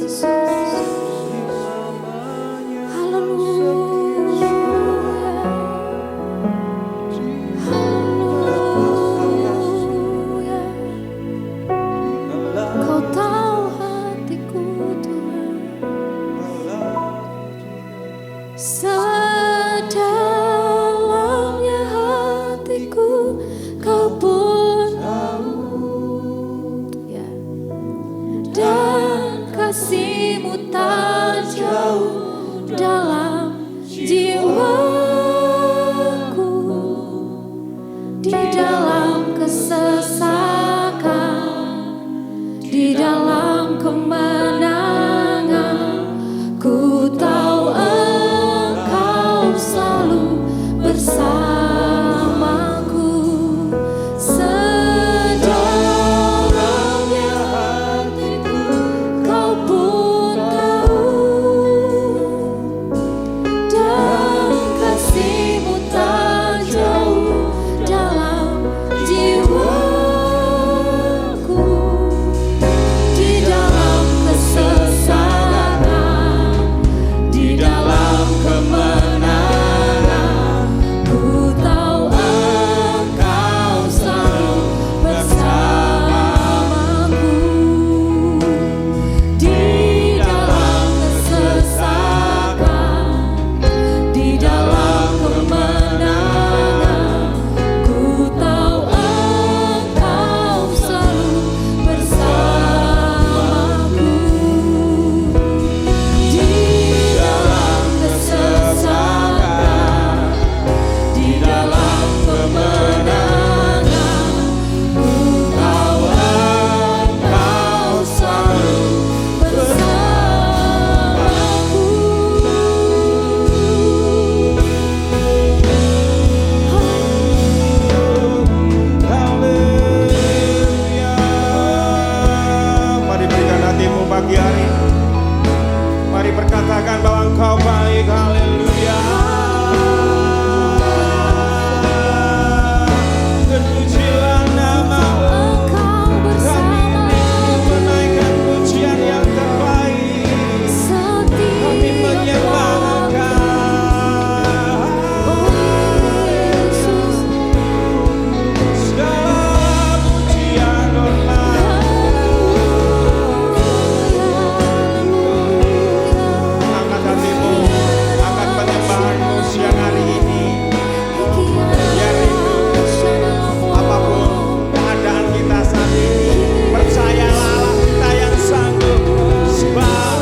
Sedalamnya hatiku kau pun tahu, ya. Dan kasih-Mu tak jauh dalam jiwaku, di dalam kesesakan, di dalam kemenangan, ku tahu Engkau selalu bersamaku. Sedalamnya hatiku kau pun tahu, dan kasih-Mu tak jauh dalam jiwaku, di dalam kesesakan, di dalam kemenangan, ku tahu Engkau selalu bersamaku. Di dalam kesesakan, di dalam kemenangan, ku tahu Engkau selalu bersamaku. Di dalam kesesakan, di dalam kemenangan, ku tahu Engkau selalu bersamaku. Haleluya. Mari berikan hatimu pagi hari ini. Mari berkatakan bahwa Engkau baik. Haleluya. Terpujilah nama-Mu. Engkau Kami bersamaku, menaikkan pujian yang terbaik. Kami menyembah Engkau. Yesus. Segala pujian angkat hatimu, angkat penyembahanmu siang hari ini. Biar rindu apapun keadaan kita saat ini, percayalah Allah kita yang sanggup. Sebab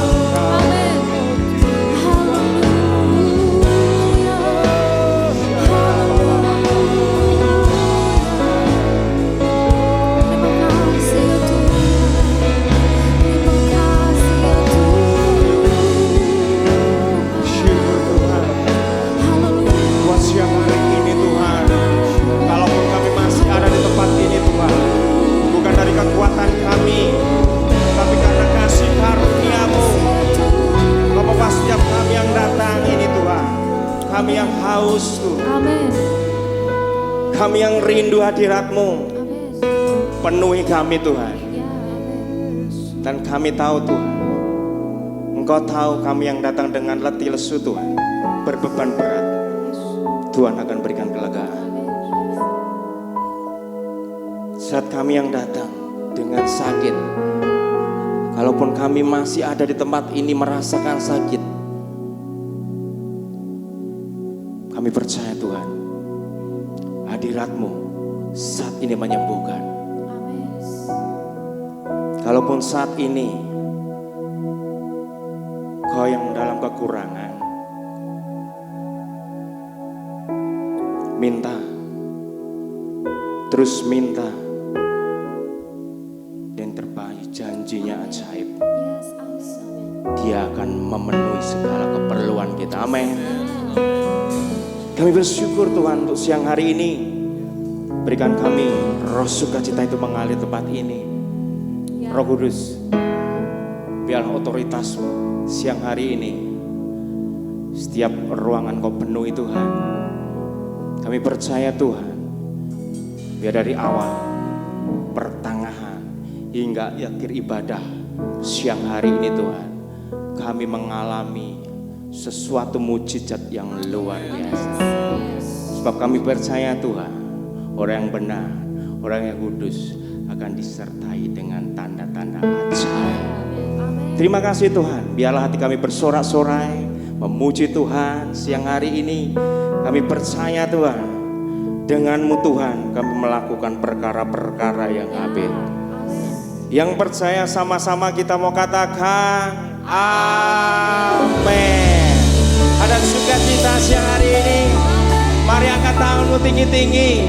syukur Tuhan buat siang hari ini Tuhan. Kalaupun kami masih ada di tempat ini Tuhan, bukan dari kekuatan kami, tapi karena kasih karunia-Mu. Bapa, setiap kami yang datang ini Tuhan, kami yang haus Tuhan, Amin. kami yang rindu hadirat-Mu, Amin. penuhi kami Tuhan. Ya, amin. Dan kami tahu Tuhan, Engkau tahu kami yang datang dengan letih lesu Tuhan, berbeban berat, Tuhan akan berikan kelegaan. Saat kami yang datang dengan sakit, kalaupun kami masih ada di tempat ini merasakan sakit, kami percaya Tuhan, hadirat-Mu saat ini menyembuhkan. Amin. Kalaupun saat ini Kau yang dalam kekurangan, minta, terus minta, dan terbaik janjinya ajaib. Yes, amin. Dia akan memenuhi segala keperluan kita. Amin. Kami bersyukur Tuhan untuk siang hari ini. Berikan kami roh sukacita itu mengalir tempat ini. Ya. Roh Kudus, biarlah otoritas-Mu siang hari ini, setiap ruangan Kau penuhi Tuhan. Kami percaya Tuhan, biar dari awal, pertengahan, hingga akhir ibadah siang hari ini Tuhan, kami mengalami sesuatu mujizat yang luar biasa. Sebab kami percaya Tuhan, orang yang benar, orang yang kudus akan disertai dengan tanda-tanda ajaib. Terima kasih Tuhan, biarlah hati kami bersorak-sorai memuji Tuhan siang hari ini. Kami percaya Tuhan, dengan-Mu Tuhan kami melakukan perkara-perkara yang apik. Yang percaya sama-sama kita mau katakan amin. Ada sukacita siang hari ini. Mari angkat tanganmu tinggi-tinggi,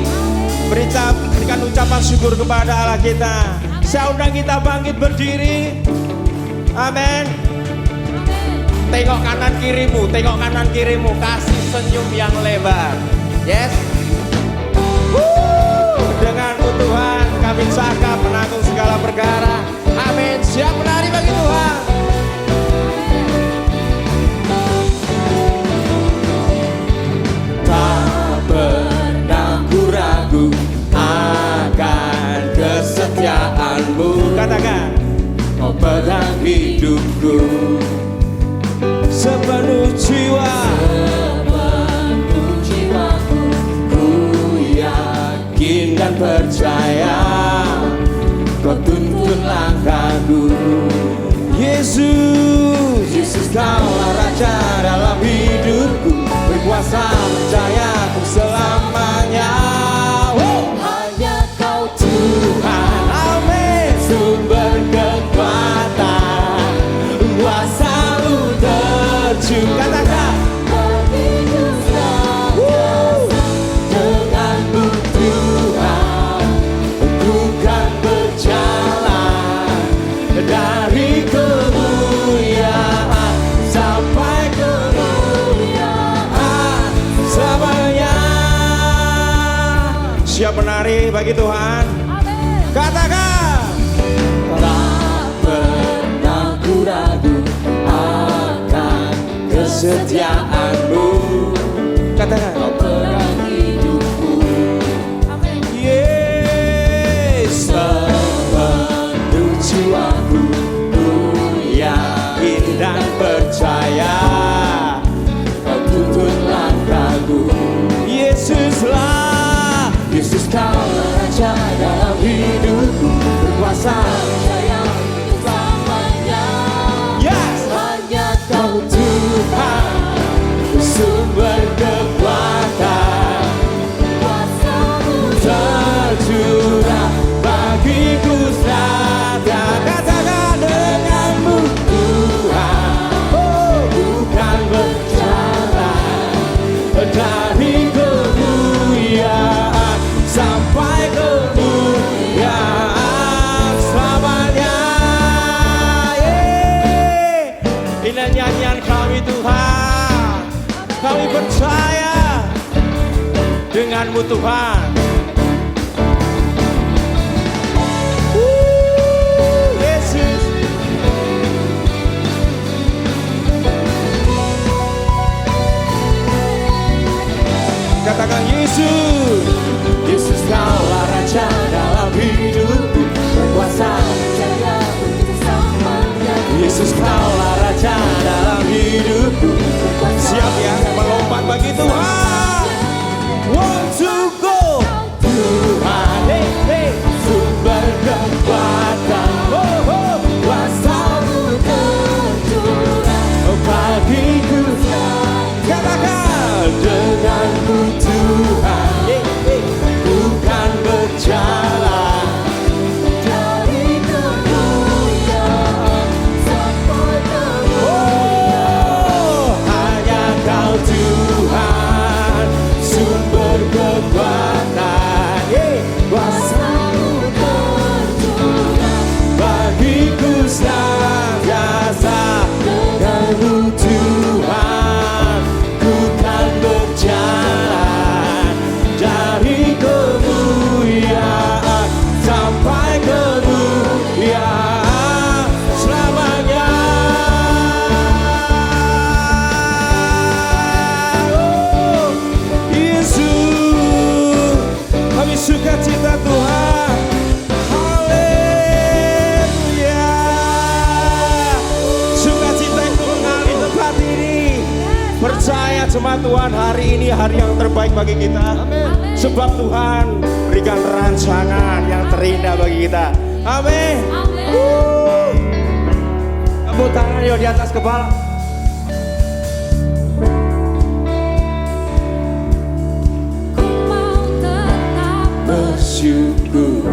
berikan ucapan syukur kepada Allah kita. Saya undang kita bangkit berdiri. Amin. Tengok kanan kirimu, tengok kanan kirimu, kasih senyum yang lebar. Yes. Dengan-Mu Tuhan kami cakap menanggung segala perkara. Amin. Siap menari bagi Tuhan. Tak pernah ku ragu akan kesetiaan-Mu. Katakan, Kau pegang hidupku sepenuh jiwa. Dan percaya Kau tuntun langkahku. Yesus, Yesus Kaulah Raja dalam hidupku, berkuasa percaya untuk selamanya. Hanya Kau Tuhan, amin. Sumber kekuatan, kuasa-Mu terjun. Katakan, dari kemuliaan sampai kemuliaan selamanya. Siap menari bagi Tuhan. Katakan, tak pernah ku ragu akan kesetiaan-Mu. Katakan, Kau pegang hidupku. Yes. Jiwaku ku yakin dan percaya Kau tuntun langkahku. Yesuslah, Yesus Kaulah Raja dalam hidupku, berkuasa percaya untuk selamanya. Yes. Hanya Kau Tuhan, sumber kekuatan, kuasa-Mu tercurah bagiku. Katakan, dengan-Mu Tuhan, bukan berjalan dari kemuliaan sampai kemuliaan selamanya. Ini nyanyian kami Tuhan. Kami percaya dengan-Mu Tuhan. Katakan, Yesus, Yesus Kaulah Raja dalam hidupku, berkuasa percaya untuk selamanya. Yesus Kaulah Raja dalam hidupku. Siap ya, melompat bagi Tuhan. Want to go. Tuhan, hey, hey. Sumber kekuatan, kuasa-Mu tercurah bagiku. Katakan, dengan-Mu Tuhan, bukan berjalan dari kemuliaan sampai kemuliaan. Hanya Kau Tuhan, jemaat Tuhan, hari ini hari yang terbaik bagi kita. Amin. Sebab Tuhan berikan rancangan yang terindah bagi kita. Amin. Amin. Tepuk tangan yuk di atas kepala. Ku mau tetap Bersyukur,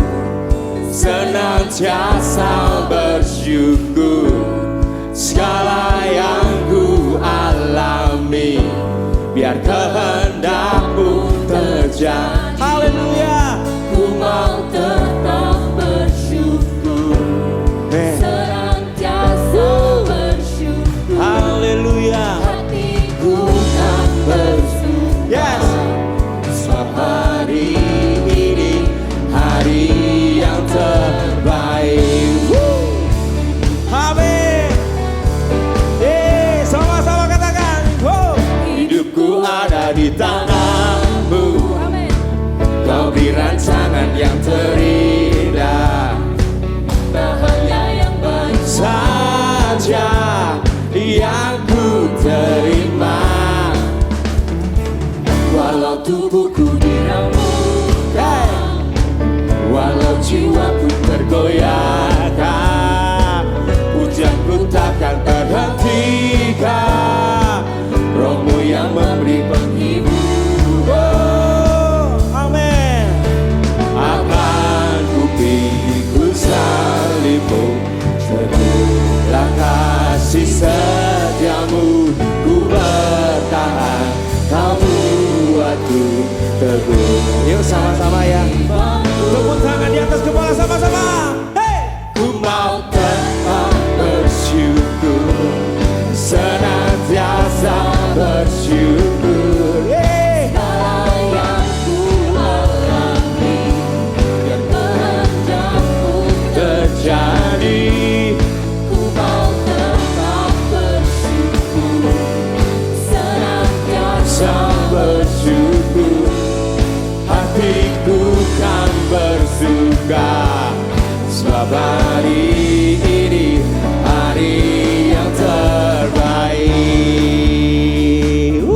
senantiasa bersyukur. Segala yang ku alami, biar kehendakmu terjadi. Haleluya. Ku mau tetap bersyukur, senantiasa bersyukur. Haleluya. Hatiku kan bersyukur. Yes. Sebab hari ini hari yang terbaik. Amin. Sama-sama katakan. Hidupku ada di tangan-Mu. Amin. Kau beri rancangan yang terindah. Hanya yang baik Saja yang ku terima. Walau tubuhku diramukan, walau jiwaku tergoyahkan, pujianku takkan terhentikan. Rohmu yang memberi penghibur. Oh, amin. Akan ku pikul salibmu, teguhlah kasih setiamu. Ku bertahan, kau buatku teguh. Yuk sama-sama ya. Tepuk tangan di atas kepala sama-sama. Hey! Ku mau tetap bersyukur, senantiasa bersyukur. Hey! segala yang ku alami, biar kehendakmu Terjadi. ku mau tetap bersyukur, senantiasa Bersyukur, hatiku kan bersuka. Sebab hari ini hari yang terbaik.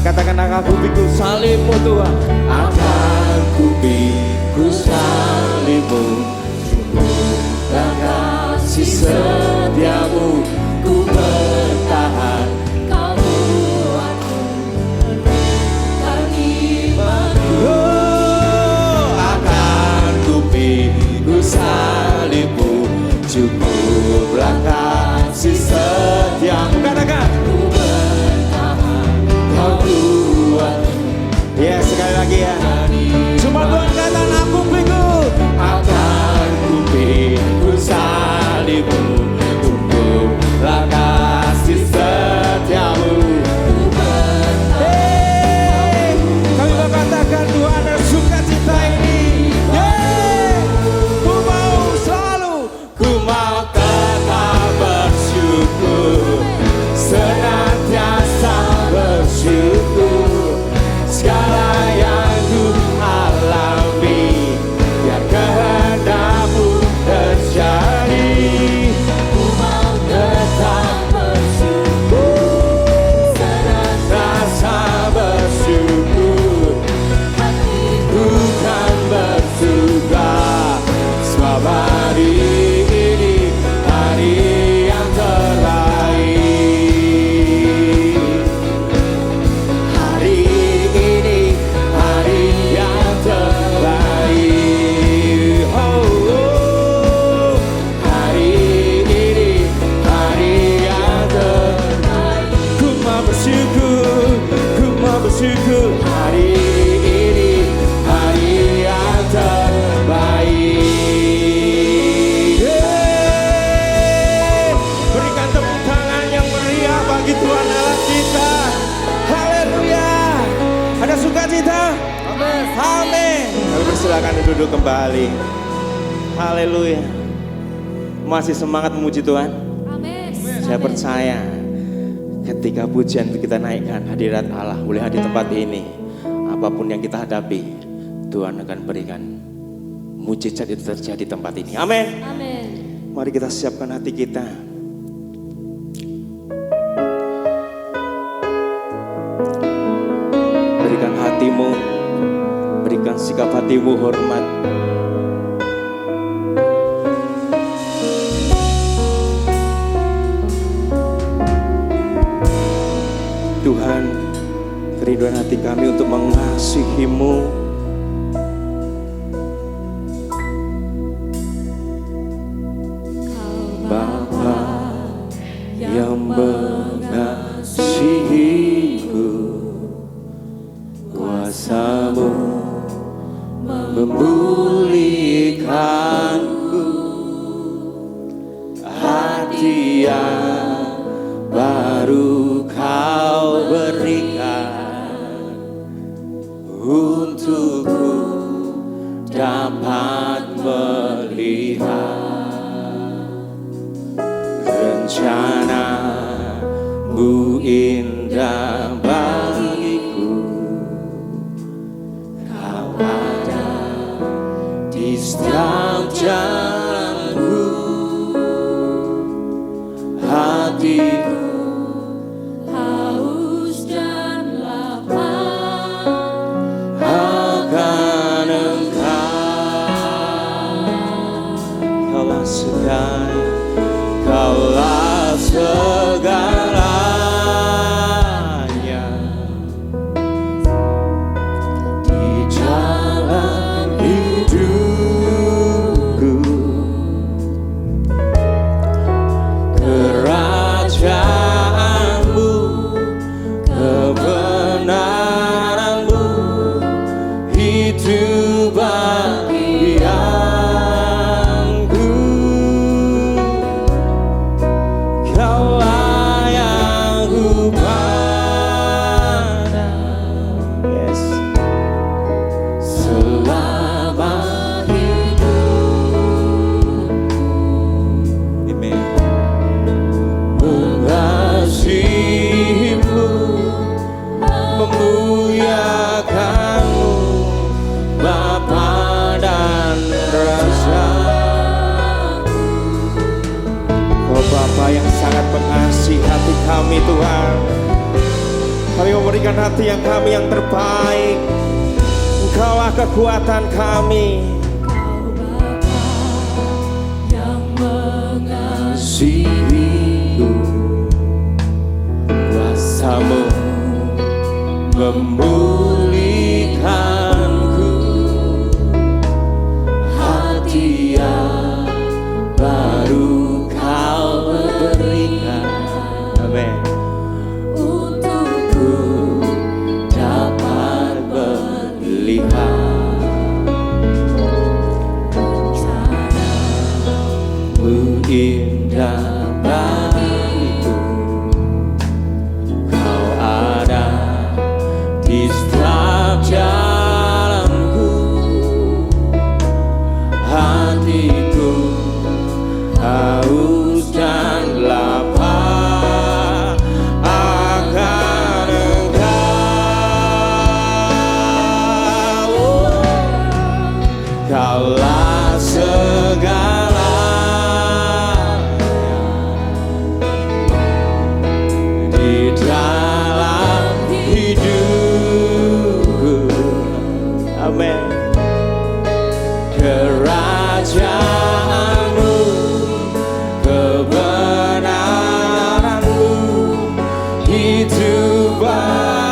Katakan akan ku pikul salibmu Tuhan. Akan ku pikul salibmu, syukurlah kasih setiamu. Ku bertahan, kau buatku teguhkan imanku. oh, akan ku pikul salibmu, cukuplah kasih setiamu. Katakan, Ku bertahan, kau buat. Ya sekali lagi ya. Cuma Tuhan katakan aku pikul. Akan ku pikul salibmu, cukuplah kasih setiamu. ku bertahan. Hey, kami mau katakan Tuhan ada sukacita ini. Hey, ku mau selalu, ku mau tetap bersyukur, senantiasa bersyukur. Segala yang ku alami, biar kehendakmu terjadi. Ku mau tetap bersyukur, senantiasa Rasa bersyukur, hatiku bukan bersuka. Sebab hari ini hari yang terbaik. Hari ini hari yang terbaik. Oh, oh. Hari ini hari yang terbaik. Ku mau bersyukur, ku mau bersyukur. Hari ini hari yang terbaik. Yeay. Berikan tepuk tangan yang meriah bagi Tuhan Allah kita. Haleluya. Ada sukacita? Amin. Amin. Kami persilakan duduk kembali. Haleluya. Masih semangat memuji Tuhan? Amin. Saya percaya ketika pujian itu kita naikkan hadirat Allah melihat di tempat ini, apapun yang kita hadapi, Tuhan akan berikan mujizat itu terjadi di tempat ini. Amin. Amin. Mari kita siapkan hati kita. sikap hatimu hormat. Tuhan, kerinduan hati kami untuk mengasihi-Mu. Bapa yang mengasihiku, kuasa-Mu memulihkanku, hati yang baru Kau berikan untukku dapat melihat rencana-Mu indah bagiku. Kau ada di setiap jalanku, hatiku haus dan lapar akan Engkau. Kaulah segala, Kaulah segalanya di jalan hidupku. Kerajaan-Mu, kebenaran-Mu, itu bagianku. Kaulah yang ku pandang, yes, selama hidup. Amen. Mengasihi-Mu, memuliakan-Mu, Bapa dan Raja. Oh Bapa yang sangat mengasihi hati kami Tuhan, kami memberikan hati yang kami yang terbaik. Engkaulah kekuatan kami. Kau Bapa yang mengasihi Sihiku, kuasa-Mu memulihkanku, hati yang baru Kau berikan. Amin. untukku Dapat melihat rencana-Mu indah bagiku. Kau ada di setiap jalanku, hatiku haus dan lapar akan Engkau. Kaulah segalanya di dalam hidupku. Amin. Kerajaan-Mu, kebenaran-Mu, itu bagianku.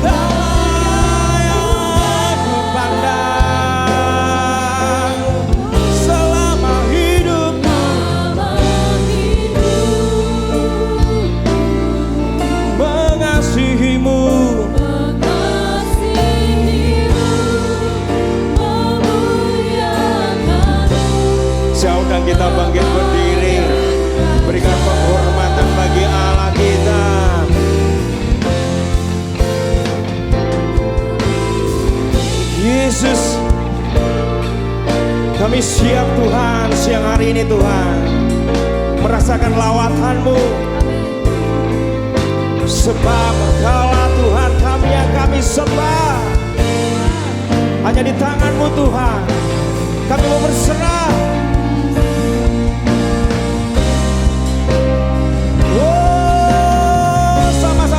Kaulah yang ku pandang selama hidupku. Mengasihi-Mu, saya undang kita bangkit berdiri, berikan penghormatan bagi Allah kita. Yesus, kami siap Tuhan siang hari ini Tuhan merasakan lawatan-Mu, sebab Kaulah Tuhan kami yang kami sembah. Hanya di tangan-Mu Tuhan kami mau berserah. Oh, sama-sama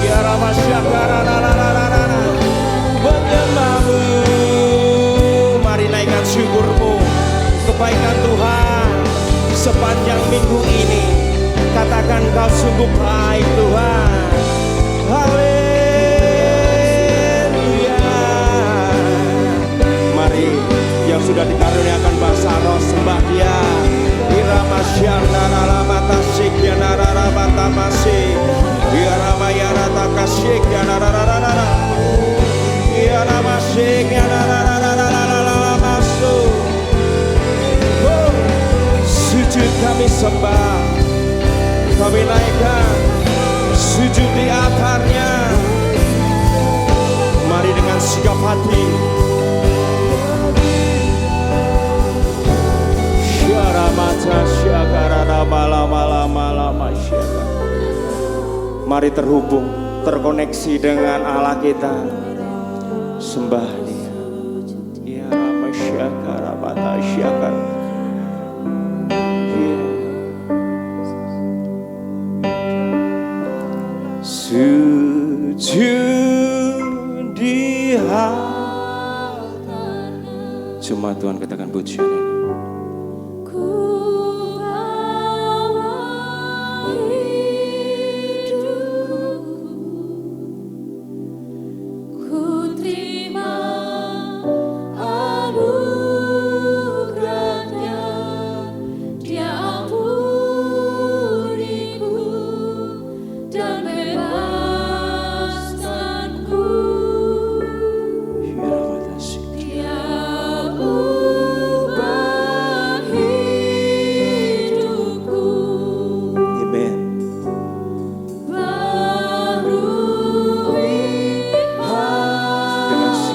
Ya Ramasyakara menyembahmu. Mari naikkan syukurmu, kebaikan Tuhan sepanjang minggu ini. Katakan kau sungguh baik Tuhan. Haleluya. Mari yang sudah dikaruniakan bahasa roh sembah Dia. Iramasyandana lamata sikyana rarabata masih. Iramayana takasik yana rararara. Iramasyik yana rararara masuk. Sujud kami sembah, kami naikkan sujud di altarnya. Mari dengan sikap hati. Mari terhubung, terkoneksi dengan Allah kita. Sembah Dia. Ya Ramasyakara Batasyakara. Sujud di hatinya. Cuma Tuhan katakan pujian ini.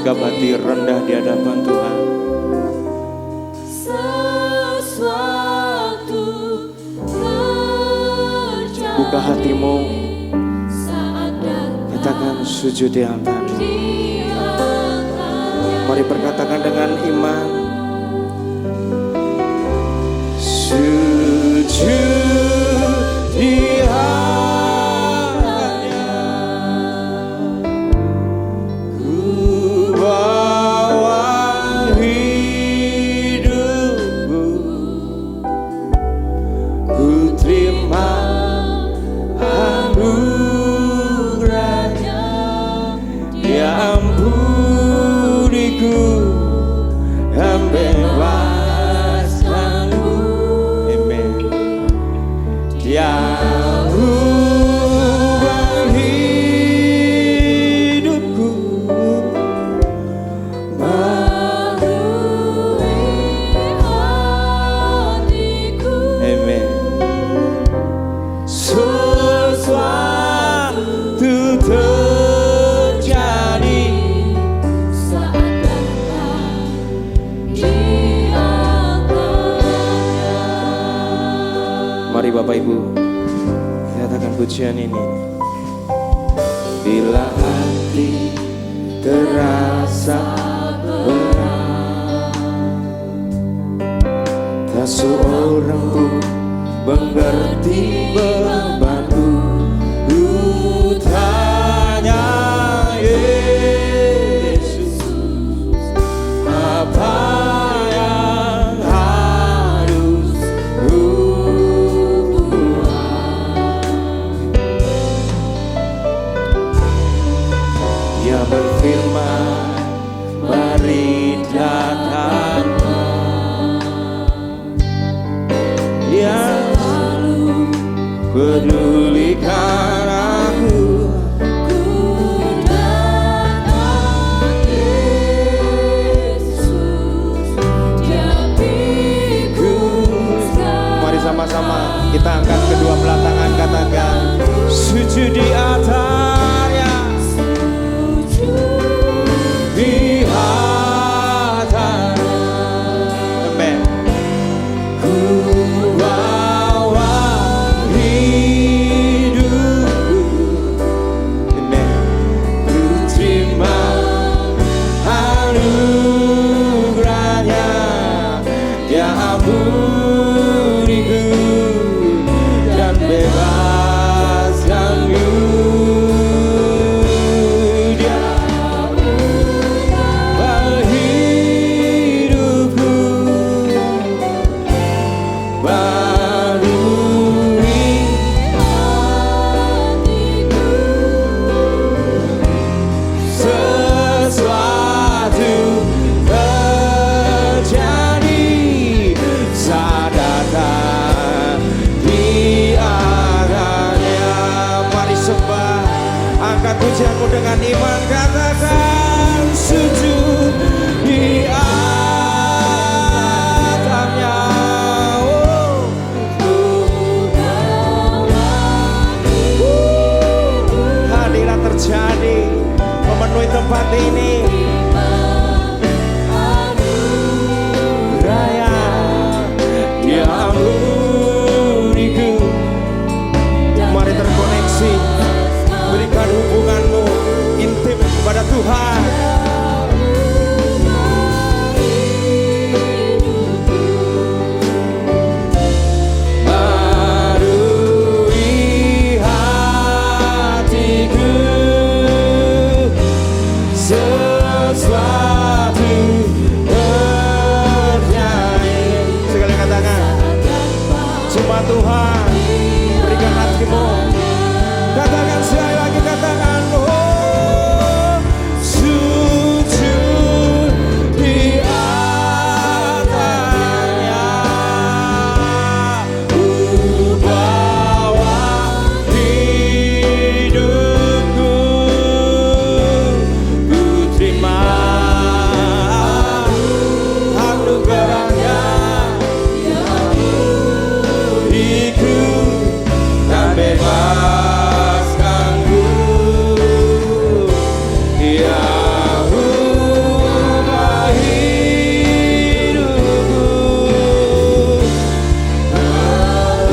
Sikap hati rendah di hadapan Tuhan. Buka hatimu, katakan sujud di altar. Mari berkatakan dengan iman. Sujud di Bapak Ibu, katakan pujian ini. Bila hati terasa berat, tak seorang pun mengerti bebanku. Ku tanya Yesus, apa yang harus ku berfirman, mari datanglah, yang selalu pedulikan aku. Ku datang Yesus, Dia pikirkan. Mari sama-sama kita angkat kedua belah tangan, katakan sujud di altarnya. Di hatinya, amen. Ku bawa hidup. angkat pujianmu dengan iman, katakan sujud di atapnya. Hadirat terjadi memenuhi tempat ini. Raya dia ampuniku. Mari terkoneksi, berikan hubunganmu intim kepada Tuhan. Barui hatiku, sesuatu terjadi. Sekali katakan, cuma Tuhan berikan hatimu. Katakan sekali lagi, katakan, oh sujud di atasnya, bawa hidupku, ku terima anugerahnya, ikut dan bebaskanku, yang ubah hidupku,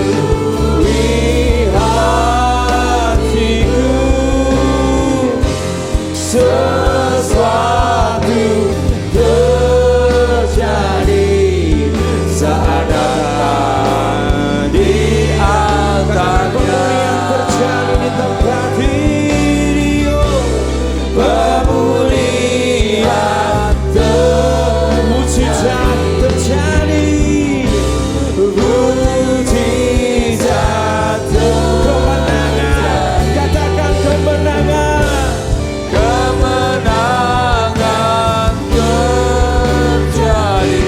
barui hatiku, sesuatu terjadi saat datang di antaranya. Terjadi di tempat ini, pemulihan mujizat terjadi, mujizat kemenangan, katakan kemenangan, kemenangan terjadi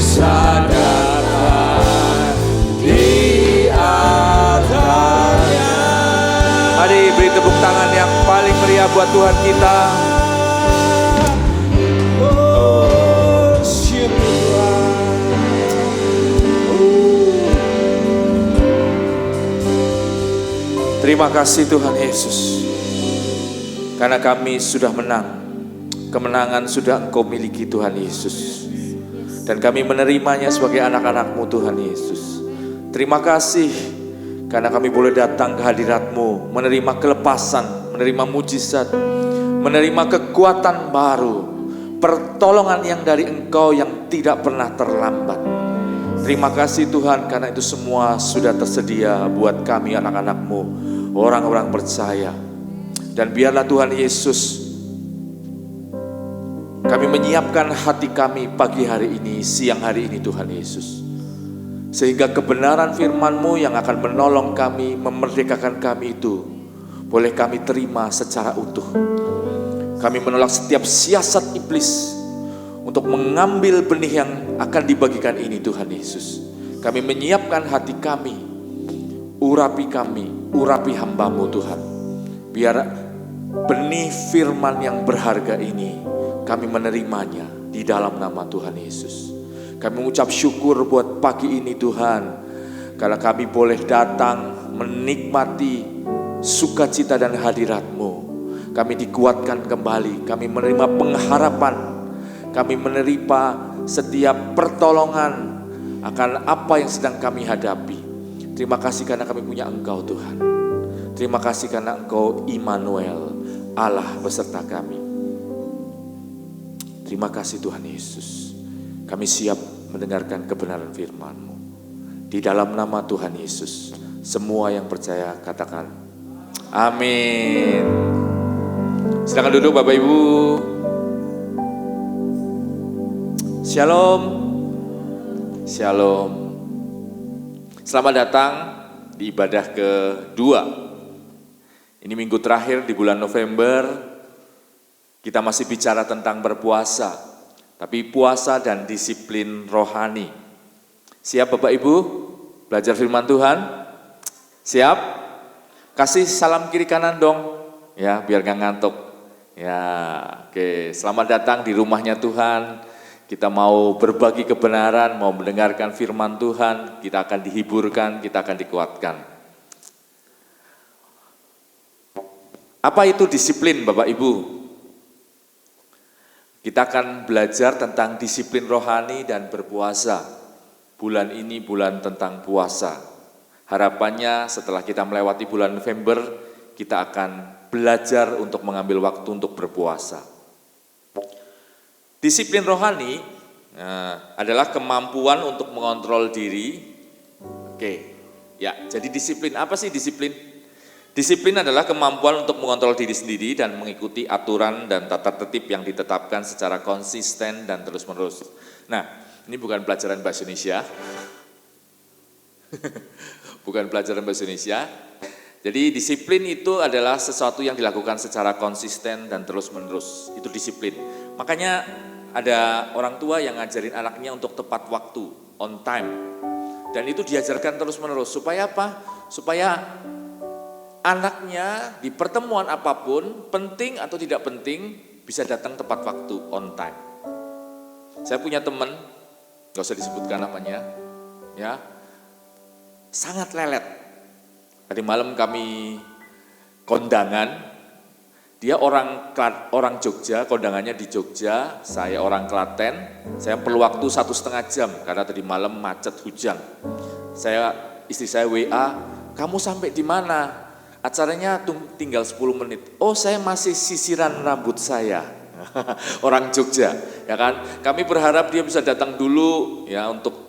saat datang di atasnya. Mari beri tepuk tangan yang paling meriah buat Tuhan kita. Oh, syukur. Terima kasih Tuhan Yesus, karena kami sudah menang. Kemenangan sudah Engkau miliki Tuhan Yesus, dan kami menerimanya sebagai anak-anak-Mu Tuhan Yesus. Terima kasih karena kami boleh datang ke hadirat-Mu, menerima kelepasan, menerima mujizat, menerima kekuatan baru, pertolongan yang dari Engkau yang tidak pernah terlambat. Terima kasih Tuhan, karena itu semua sudah tersedia buat kami anak-anak-Mu, orang-orang percaya. Dan biarlah Tuhan Yesus, kami menyiapkan hati kami pagi hari ini, siang hari ini Tuhan Yesus, sehingga kebenaran firman-Mu yang akan menolong kami, memerdekakan kami itu boleh kami terima secara utuh. Kami menolak setiap siasat iblis untuk mengambil benih yang akan dibagikan ini Tuhan Yesus. Kami menyiapkan hati kami, urapi hamba-Mu Tuhan. Biar benih firman yang berharga ini kami menerimanya di dalam nama Tuhan Yesus. Kami mengucap syukur buat pagi ini Tuhan, karena kami boleh datang menikmati sukacita dan hadirat-Mu. Kami dikuatkan kembali, kami menerima pengharapan, kami menerima setiap pertolongan akan apa yang sedang kami hadapi. Terima kasih karena kami punya Engkau Tuhan. Terima kasih karena Engkau Immanuel, Allah beserta kami. Terima kasih Tuhan Yesus. Kami siap mendengarkan kebenaran firman-Mu. Di dalam nama Tuhan Yesus, semua yang percaya katakan amin. Silakan duduk Bapak Ibu. Shalom. Shalom. Selamat datang di ibadah kedua. Ini minggu terakhir di bulan November. Kita masih bicara tentang berpuasa, tapi puasa dan disiplin rohani. Siap Bapak Ibu belajar firman Tuhan? Siap? Kasih salam kiri kanan dong. Ya, biar nggak ngantuk. Ya, oke. Selamat datang di rumahnya Tuhan. Kita mau berbagi kebenaran, mau mendengarkan firman Tuhan. Kita akan dihiburkan, kita akan dikuatkan. Apa itu disiplin, Bapak Ibu? Kita akan belajar tentang disiplin rohani dan berpuasa. Bulan ini bulan tentang puasa. Harapannya setelah kita melewati bulan November, kita akan belajar untuk mengambil waktu untuk berpuasa. Disiplin rohani adalah kemampuan untuk mengontrol diri. Oke, ya. Jadi disiplin apa sih disiplin? Disiplin adalah kemampuan untuk mengontrol diri sendiri dan mengikuti aturan dan tata tertib yang ditetapkan secara konsisten dan terus-menerus. Nah, ini bukan pelajaran bahasa Indonesia. Bukan pelajaran bahasa Indonesia. Jadi disiplin itu adalah sesuatu yang dilakukan secara konsisten dan terus-menerus. Itu disiplin. Makanya ada orang tua yang ngajarin anaknya untuk tepat waktu, on time. Dan itu diajarkan terus-menerus. Supaya apa? Supaya anaknya di pertemuan apapun, penting atau tidak penting, bisa datang tepat waktu, on time. Saya punya teman, gak usah disebutkan namanya, ya, sangat lelet. Tadi malam kami kondangan, dia orang Jogja, kondangannya di Jogja, saya orang Klaten, saya perlu waktu 1,5 jam karena tadi malam macet hujan. Istri saya WA, kamu sampai di mana? Acaranya tinggal 10 menit. Oh, saya masih sisiran rambut saya. Orang Jogja, ya kan? Kami berharap dia bisa datang dulu ya untuk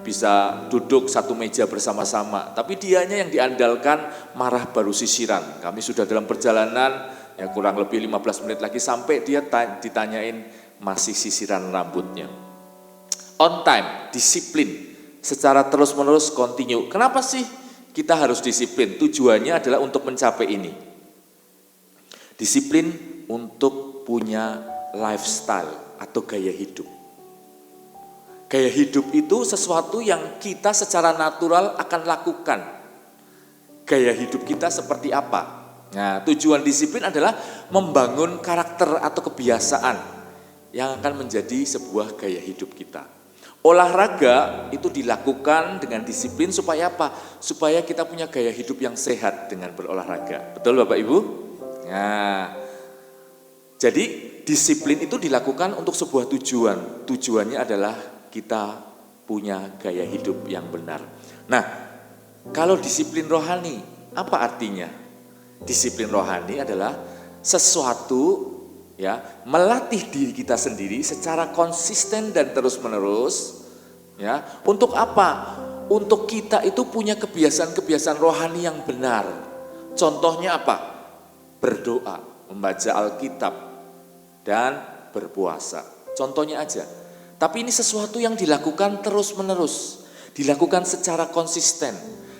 bisa duduk satu meja bersama-sama. Tapi dianya yang diandalkan marah baru sisiran. Kami sudah dalam perjalanan ya kurang lebih 15 menit lagi sampai dia ditanyain masih sisiran rambutnya. On time, disiplin, secara terus-menerus continue. Kenapa sih kita harus disiplin? Tujuannya adalah untuk mencapai ini. Disiplin untuk punya lifestyle atau gaya hidup. Gaya hidup itu sesuatu yang kita secara natural akan lakukan. Gaya hidup kita seperti apa? Nah, tujuan disiplin adalah membangun karakter atau kebiasaan yang akan menjadi sebuah gaya hidup kita. Olahraga itu dilakukan dengan disiplin supaya apa? Supaya kita punya gaya hidup yang sehat dengan berolahraga. Betul Bapak Ibu? Nah, jadi disiplin itu dilakukan untuk sebuah tujuan. Tujuannya adalah kita punya gaya hidup yang benar. Nah, kalau disiplin rohani, apa artinya? Disiplin rohani adalah sesuatu ya, melatih diri kita sendiri secara konsisten dan terus-menerus ya. Untuk apa? Untuk kita itu punya kebiasaan-kebiasaan rohani yang benar. Contohnya apa? Berdoa, membaca Alkitab dan berpuasa. Contohnya aja. Tapi ini sesuatu yang dilakukan terus-menerus, dilakukan secara konsisten.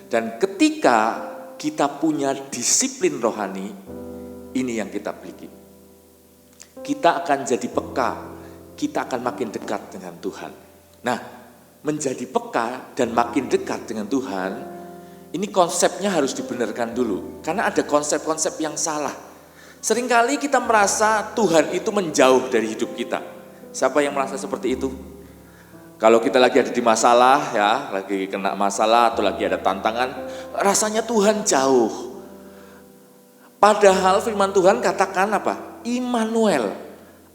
Dan ketika kita punya disiplin rohani, ini yang kita miliki. Kita akan jadi peka, kita akan makin dekat dengan Tuhan. Nah, menjadi peka dan makin dekat dengan Tuhan, ini konsepnya harus dibenarkan dulu. Karena ada konsep-konsep yang salah. Seringkali kita merasa Tuhan itu menjauh dari hidup kita. Siapa yang merasa seperti itu? Kalau kita lagi ada di masalah ya, lagi kena masalah atau lagi ada tantangan, rasanya Tuhan jauh. Padahal firman Tuhan katakan apa? Immanuel,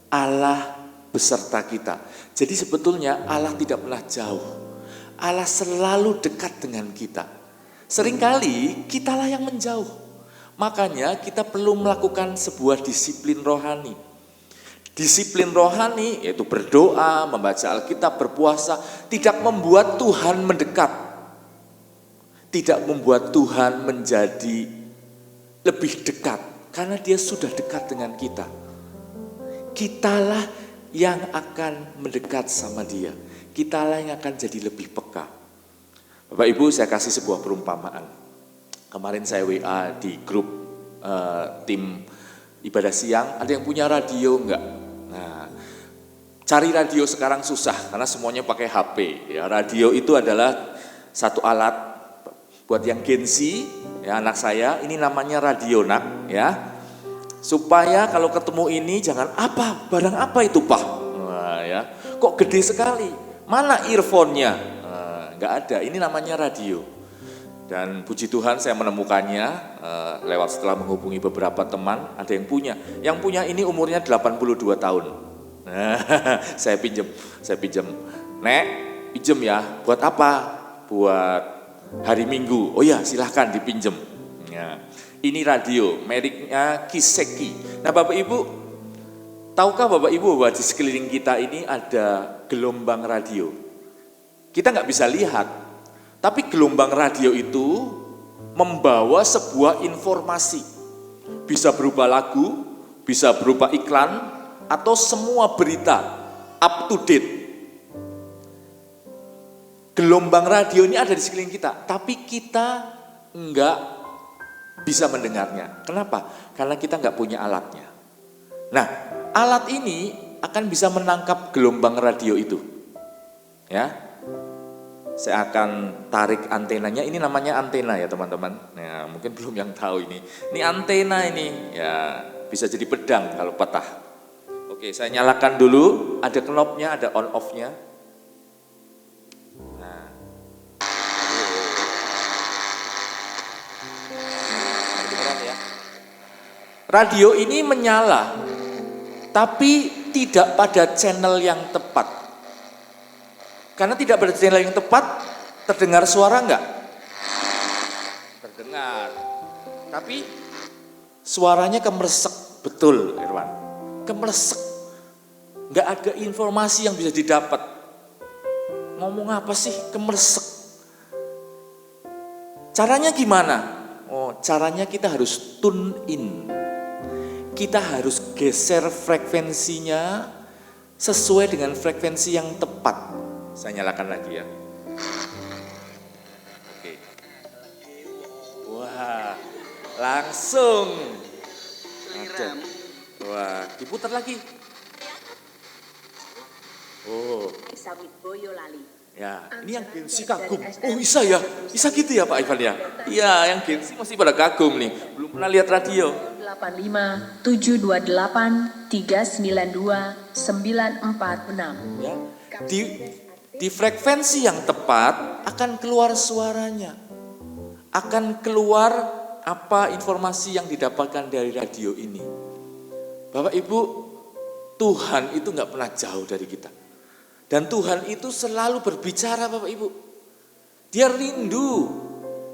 Allah beserta kita. Jadi sebetulnya Allah tidak pernah jauh. Allah selalu dekat dengan kita. Seringkali kitalah yang menjauh. Makanya kita perlu melakukan sebuah disiplin rohani. Disiplin rohani yaitu berdoa, membaca Alkitab, berpuasa tidak membuat Tuhan mendekat. Tidak membuat Tuhan menjadi lebih dekat karena dia sudah dekat dengan kita. Kitalah yang akan mendekat sama dia. Kitalah yang akan jadi lebih peka. Bapak Ibu, saya kasih sebuah perumpamaan. Kemarin saya WA di grup tim ibadah siang, ada yang punya radio enggak? Nah, cari radio sekarang susah karena semuanya pakai HP. Ya, radio itu adalah satu alat buat yang Gen Z, ya anak saya, ini namanya radio nak, ya. Supaya kalau ketemu ini jangan apa, barang apa itu Pak? Wah, ya. Kok gede sekali? Mana earphone-nya? Nggak ada, ini namanya radio. Dan puji Tuhan saya menemukannya lewat setelah menghubungi beberapa teman, ada yang punya. Yang punya ini umurnya 82 tahun. Saya pinjem. Nek, pinjem ya, buat apa? Buat hari Minggu. Oh ya, silahkan dipinjem. Ya. Ini radio, mereknya Kiseki. Nah Bapak Ibu, tahukah Bapak Ibu bahwa di sekeliling kita ini ada gelombang radio? Kita nggak bisa lihat, tapi gelombang radio itu membawa sebuah informasi. Bisa berupa lagu, bisa berupa iklan, atau semua berita up to date. Gelombang radio ini ada di sekeliling kita, tapi kita enggak bisa mendengarnya. Kenapa? Karena kita enggak punya alatnya. Nah, alat ini akan bisa menangkap gelombang radio itu. Ya, saya akan tarik antenanya. Ini namanya antena ya teman-teman. Ya, mungkin belum yang tahu ini. Ini antena ini, ya bisa jadi pedang kalau patah. Oke, saya nyalakan dulu. Ada knopnya, ada on off-nya. Radio ini menyala, tapi tidak pada channel yang tepat. Karena tidak pada channel yang tepat, terdengar suara enggak? Terdengar. Tapi suaranya kemeresek, betul Irwan. Kemeresek. Enggak ada informasi yang bisa didapat. Ngomong apa sih? Kemeresek. Caranya gimana? Oh, caranya kita harus tune in. Kita harus geser frekuensinya sesuai dengan frekuensi yang tepat. Saya nyalakan lagi ya. Oke. Wah, langsung. Ada. Wah, diputar lagi. Oh. Sawit Boyolali. Ya, ini yang Gen Z kagum. Oh bisa ya, bisa gitu ya Pak Ivan ya? Iya, yang Gen Z masih pada kagum nih. Belum pernah lihat radio. 85 728 392 946. Ya, di frekuensi yang tepat akan keluar suaranya. Akan keluar apa informasi yang didapatkan dari radio ini. Bapak Ibu, Tuhan itu nggak pernah jauh dari kita. Dan Tuhan itu selalu berbicara Bapak Ibu. Dia rindu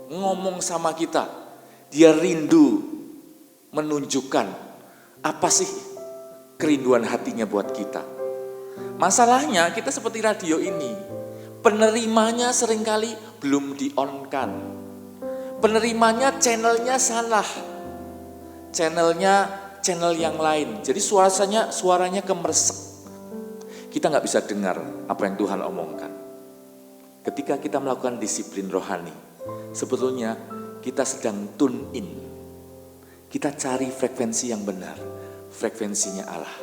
ngomong sama kita. Dia rindu menunjukkan apa sih kerinduan hatinya buat kita. Masalahnya kita seperti radio ini. Penerimanya seringkali belum di-on-kan. Penerimanya channelnya salah. Channel yang lain. Jadi suaranya kemeresek. Kita nggak bisa dengar apa yang Tuhan omongkan. Ketika kita melakukan disiplin rohani, sebetulnya kita sedang tune in. Kita cari frekuensi yang benar, frekuensinya Allah.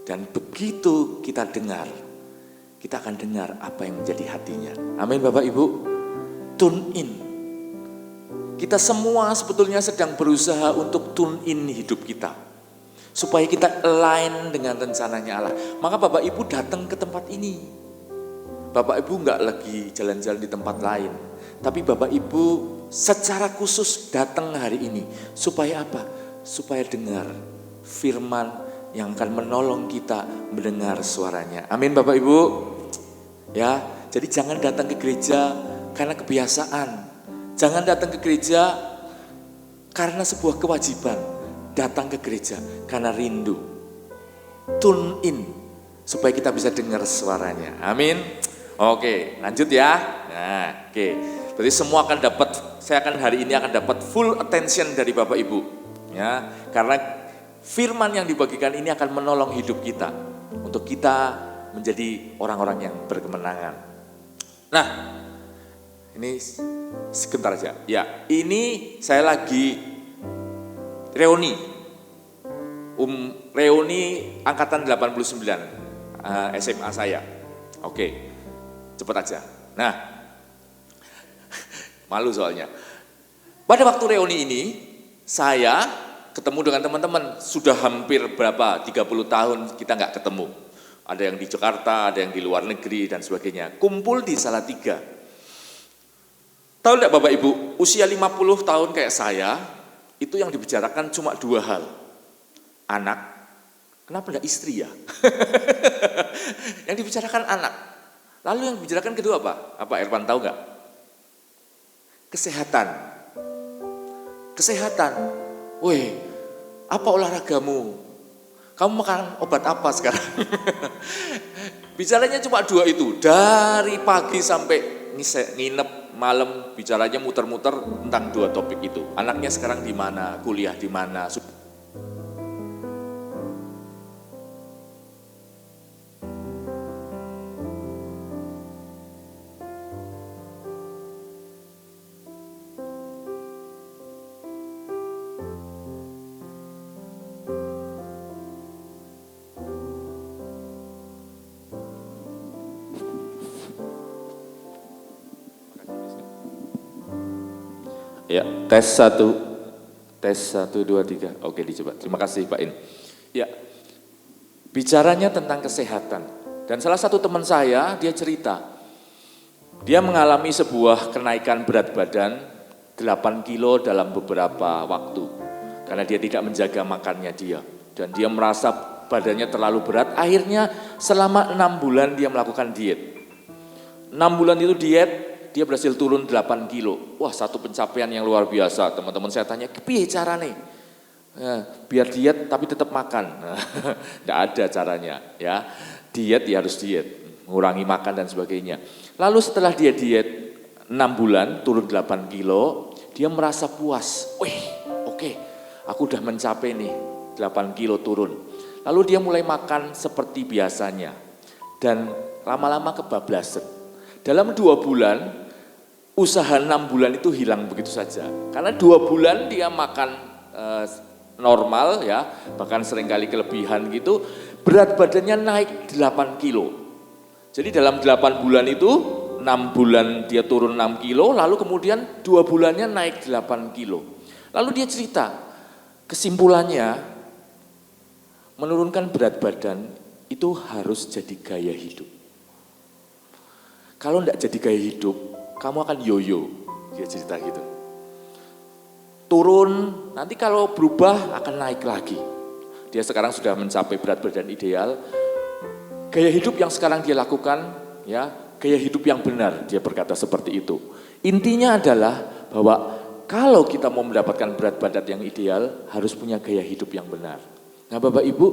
Dan begitu kita dengar, kita akan dengar apa yang menjadi hatinya. Amin Bapak Ibu. Tune in. Kita semua sebetulnya sedang berusaha untuk tune in hidup kita. Supaya kita align dengan rencananya Allah. Maka Bapak Ibu datang ke tempat ini. Bapak Ibu enggak lagi jalan-jalan di tempat lain. Tapi Bapak Ibu secara khusus datang hari ini. Supaya apa? Supaya dengar firman yang akan menolong kita mendengar suaranya. Amin Bapak Ibu. Ya, jadi jangan datang ke gereja karena kebiasaan. Jangan datang ke gereja karena sebuah kewajiban. Datang ke gereja karena rindu. Tune in supaya kita bisa dengar suaranya. Amin. Oke, lanjut ya. Nah, oke. Berarti semua akan dapat, saya akan hari ini akan dapat full attention dari Bapak Ibu. Ya, karena firman yang dibagikan ini akan menolong hidup kita untuk kita menjadi orang-orang yang berkemenangan. Nah, ini sebentar aja. Ya, ini saya lagi reuni angkatan 89 SMA saya. Oke, cepet aja. Nah, malu soalnya. Pada waktu reuni ini, saya ketemu dengan teman-teman, sudah hampir berapa, 30 tahun kita nggak ketemu. Ada yang di Jakarta, ada yang di luar negeri, dan sebagainya. Kumpul di Salatiga. Tahu enggak Bapak Ibu, usia 50 tahun kayak saya, itu yang dibicarakan cuma 2 hal. Anak, kenapa enggak istri ya? Yang dibicarakan anak. Lalu yang dibicarakan kedua apa? Apa Irfan tahu enggak? Kesehatan. Kesehatan. Weh, apa olahragamu? Kamu makan obat apa sekarang? Bicaranya cuma 2 itu, dari pagi sampai nginep malam, bicaranya muter-muter tentang 2 topik itu. Anaknya sekarang di mana, kuliah di mana. Ya, tes 1, 2, 3. Oke, dicoba. Terima kasih Pak In. Ya, bicaranya tentang kesehatan. Dan salah satu teman saya, dia cerita, dia mengalami sebuah kenaikan berat badan 8 kilo dalam beberapa waktu. Karena dia tidak menjaga makannya dia. Dan dia merasa badannya terlalu berat, akhirnya selama 6 bulan dia melakukan diet. 6 bulan itu diet, dia berhasil turun 8 kilo. Wah, satu pencapaian yang luar biasa. Teman-teman saya tanya, piye cara nih? Biar diet tapi tetap makan. Tidak ada caranya. Ya, diet ya harus diet, mengurangi makan dan sebagainya. Lalu setelah dia diet 6 bulan, turun 8 kilo, dia merasa puas. Wih, oke, aku udah mencapai nih 8 kilo turun. Lalu dia mulai makan seperti biasanya. Dan lama-lama kebablasan. Dalam 2 bulan, usaha 6 bulan itu hilang begitu saja. Karena 2 bulan dia makan normal ya, bahkan seringkali kelebihan gitu, berat badannya naik 8 kilo. Jadi dalam 8 bulan itu, 6 bulan dia turun 6 kilo, lalu kemudian 2 bulannya naik 8 kilo. Lalu dia cerita, kesimpulannya, menurunkan berat badan itu harus jadi gaya hidup. Kalau enggak jadi gaya hidup, kamu akan yoyo, dia cerita gitu. Turun, nanti kalau berubah akan naik lagi. Dia sekarang sudah mencapai berat badan ideal. Gaya hidup yang sekarang dia lakukan, ya, gaya hidup yang benar, dia berkata seperti itu. Intinya adalah bahwa kalau kita mau mendapatkan berat badan yang ideal, harus punya gaya hidup yang benar. Nah Bapak Ibu,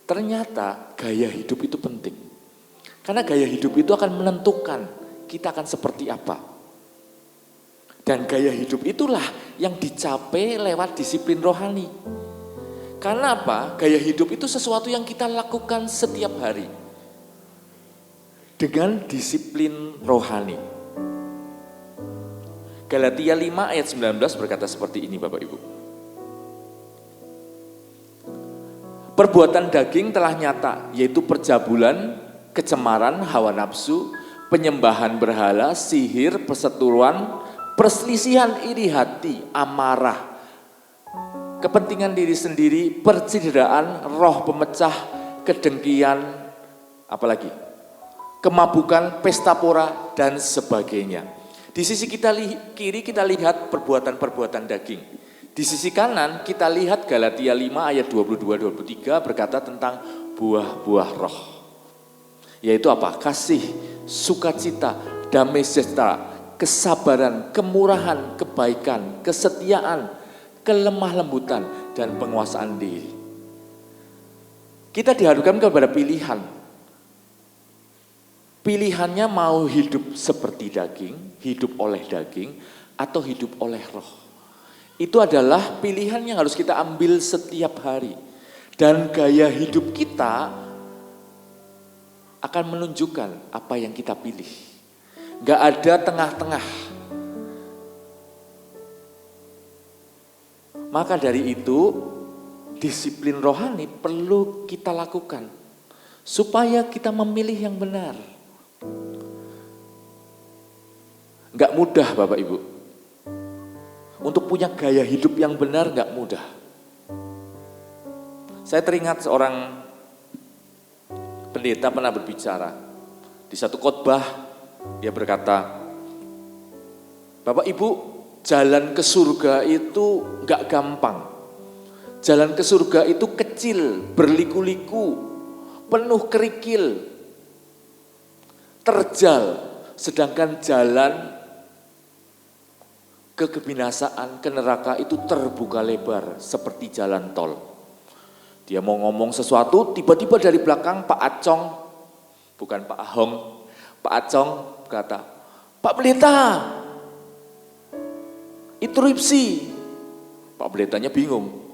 ternyata gaya hidup itu penting. Karena gaya hidup itu akan menentukan kita akan seperti apa. Dan gaya hidup itulah yang dicapai lewat disiplin rohani. Karena apa? Gaya hidup itu sesuatu yang kita lakukan setiap hari. Dengan disiplin rohani. Galatia 5 ayat 19 berkata seperti ini Bapak Ibu. Perbuatan daging telah nyata, yaitu perjabulan, kecemaran, hawa nafsu, penyembahan berhala, sihir, perseteruan, perselisihan iri hati, amarah, kepentingan diri sendiri, percideraan, roh pemecah, kedengkian, apalagi kemabukan, pesta pora, dan sebagainya. Di sisi kita kiri kita lihat perbuatan-perbuatan daging. Di sisi kanan kita lihat Galatia 5 ayat 22-23 berkata tentang buah-buah roh. Yaitu apa? Kasih, sukacita, damai sejahtera, kesabaran, kemurahan, kebaikan, kesetiaan, kelemah lembutan, dan penguasaan diri. Kita dihadapkan kepada pilihan. Pilihannya mau hidup seperti daging, hidup oleh daging, atau hidup oleh roh. Itu adalah pilihan yang harus kita ambil setiap hari. Dan gaya hidup kita akan menunjukkan apa yang kita pilih. Gak ada tengah-tengah. Maka dari itu, disiplin rohani perlu kita lakukan. Supaya kita memilih yang benar. Gak mudah Bapak Ibu. untuk punya gaya hidup yang benar gak mudah. Saya teringat seorang pendeta pernah berbicara. Di satu khotbah dia berkata, Bapak Ibu, jalan ke surga itu gak gampang. Jalan ke surga itu kecil, berliku-liku, penuh kerikil, terjal. Sedangkan jalan ke kebinasaan, ke neraka itu terbuka lebar seperti jalan tol. Dia mau ngomong sesuatu, tiba-tiba dari belakang Pak Acong, bukan Pak Ahong, Pak Acong berkata, Pak Pendeta, interupsi. Pak Pendetanya bingung.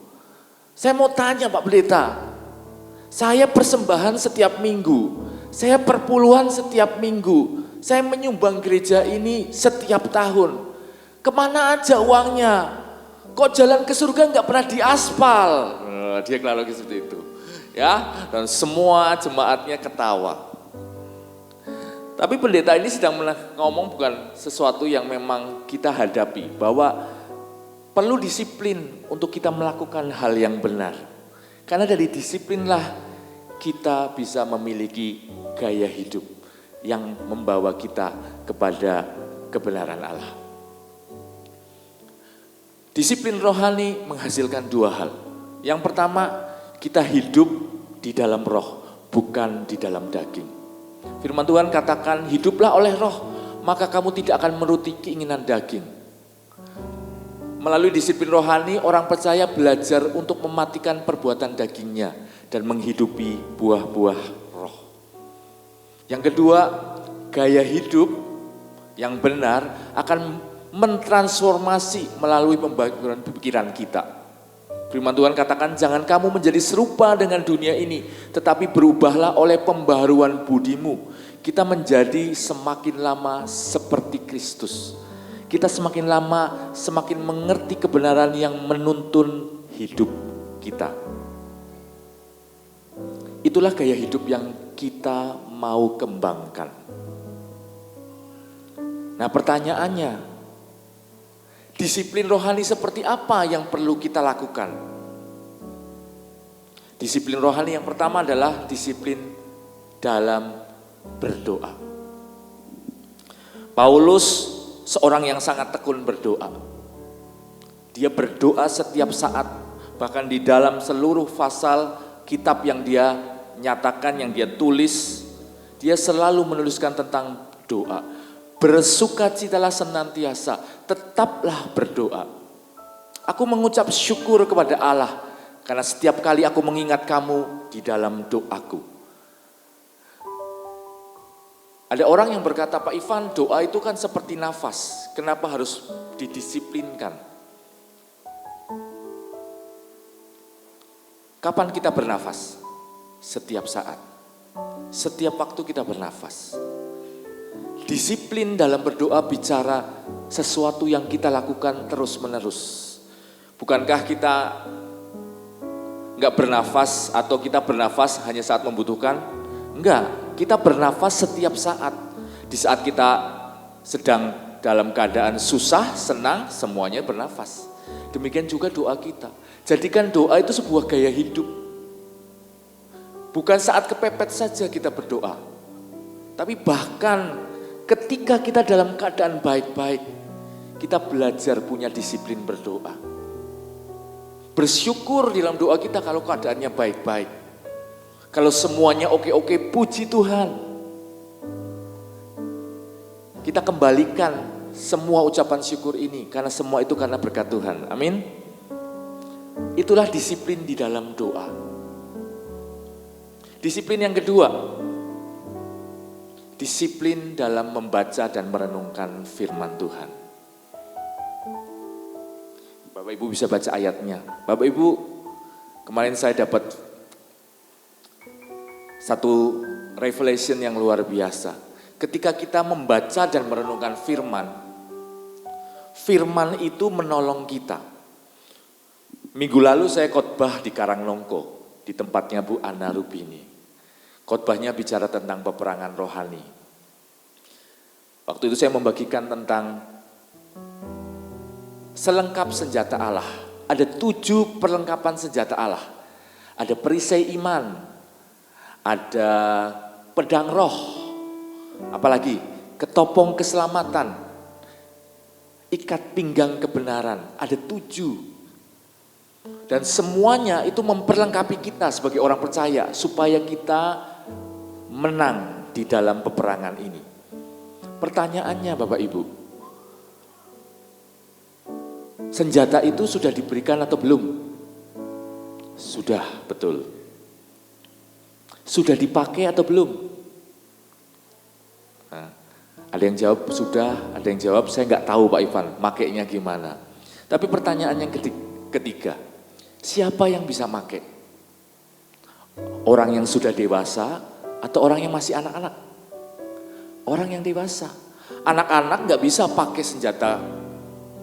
Saya mau tanya Pak Pendeta, saya persembahan setiap minggu, saya perpuluhan setiap minggu, saya menyumbang gereja ini setiap tahun. Kemana aja uangnya? Kok jalan ke surga nggak pernah diaspal? Dia kalau seperti itu, ya. Dan semua jemaatnya ketawa. Tapi pendeta ini sedang ngomong bukan sesuatu yang memang kita hadapi, bahwa perlu disiplin untuk kita melakukan hal yang benar. Karena dari disiplinlah kita bisa memiliki gaya hidup yang membawa kita kepada kebenaran Allah. Disiplin rohani menghasilkan dua hal. Yang pertama, kita hidup di dalam roh, bukan di dalam daging. Firman Tuhan katakan, hiduplah oleh roh, maka kamu tidak akan menuruti keinginan daging. Melalui disiplin rohani, orang percaya belajar untuk mematikan perbuatan dagingnya dan menghidupi buah-buah roh. Yang kedua, gaya hidup yang benar akan mentransformasi melalui pembaharuan pikiran kita. Firman Tuhan katakan, jangan kamu menjadi serupa dengan dunia ini, tetapi berubahlah oleh pembaharuan budimu. Kita menjadi semakin lama seperti Kristus. Kita semakin lama semakin mengerti kebenaran yang menuntun hidup kita. Itulah gaya hidup yang kita mau kembangkan. Nah, pertanyaannya, disiplin rohani seperti apa yang perlu kita lakukan? Disiplin rohani yang pertama adalah disiplin dalam berdoa. Paulus seorang yang sangat tekun berdoa. Dia berdoa setiap saat, bahkan di dalam seluruh pasal kitab yang dia nyatakan, yang dia tulis, dia selalu menuliskan tentang doa. Bersukacitalah senantiasa, tetaplah berdoa. Aku mengucap syukur kepada Allah, karena setiap kali aku mengingat kamu di dalam doaku. Ada orang yang berkata, Pak Ivan, doa itu kan seperti nafas, kenapa harus didisiplinkan? Kapan kita bernafas? Setiap saat, setiap waktu kita bernafas. Disiplin dalam berdoa bicara sesuatu yang kita lakukan terus menerus. Bukankah kita nggak bernafas atau kita bernafas hanya saat membutuhkan? Enggak, kita bernafas setiap saat. Di saat kita sedang dalam keadaan susah, senang, semuanya bernafas. Demikian juga doa kita. Jadikan doa itu sebuah gaya hidup. Bukan saat kepepet saja kita berdoa, tapi bahkan ketika kita dalam keadaan baik-baik, kita belajar punya disiplin berdoa. Bersyukur di dalam doa kita kalau keadaannya baik-baik. Kalau semuanya oke-oke, puji Tuhan. Kita kembalikan semua ucapan syukur ini, karena semua itu karena berkat Tuhan. Amin. Itulah disiplin di dalam doa. Disiplin yang kedua, disiplin dalam membaca dan merenungkan firman Tuhan. Bapak Ibu bisa baca ayatnya. Bapak Ibu, kemarin saya dapat satu revelation yang luar biasa. Ketika kita membaca dan merenungkan firman, firman itu menolong kita. Minggu lalu saya khotbah di Karangnongko, di tempatnya Bu Ana Rubini. Khotbahnya bicara tentang peperangan rohani. Waktu itu saya membagikan tentang selengkap senjata Allah. Ada 7 perlengkapan senjata Allah. Ada perisai iman, ada pedang roh, apalagi ketopong keselamatan, ikat pinggang kebenaran. Ada 7. Dan semuanya itu memperlengkapi kita sebagai orang percaya supaya kita menang di dalam peperangan ini. Pertanyaannya Bapak Ibu, senjata itu sudah diberikan atau belum? Sudah, betul. Sudah dipakai atau belum? Nah, ada yang jawab sudah, ada yang jawab saya nggak tahu Pak Ivan, makainya gimana. Tapi pertanyaan yang ketiga, siapa yang bisa pakai? Orang yang sudah dewasa atau orang yang masih anak-anak? Orang yang dewasa. Anak-anak nggak bisa pakai senjata,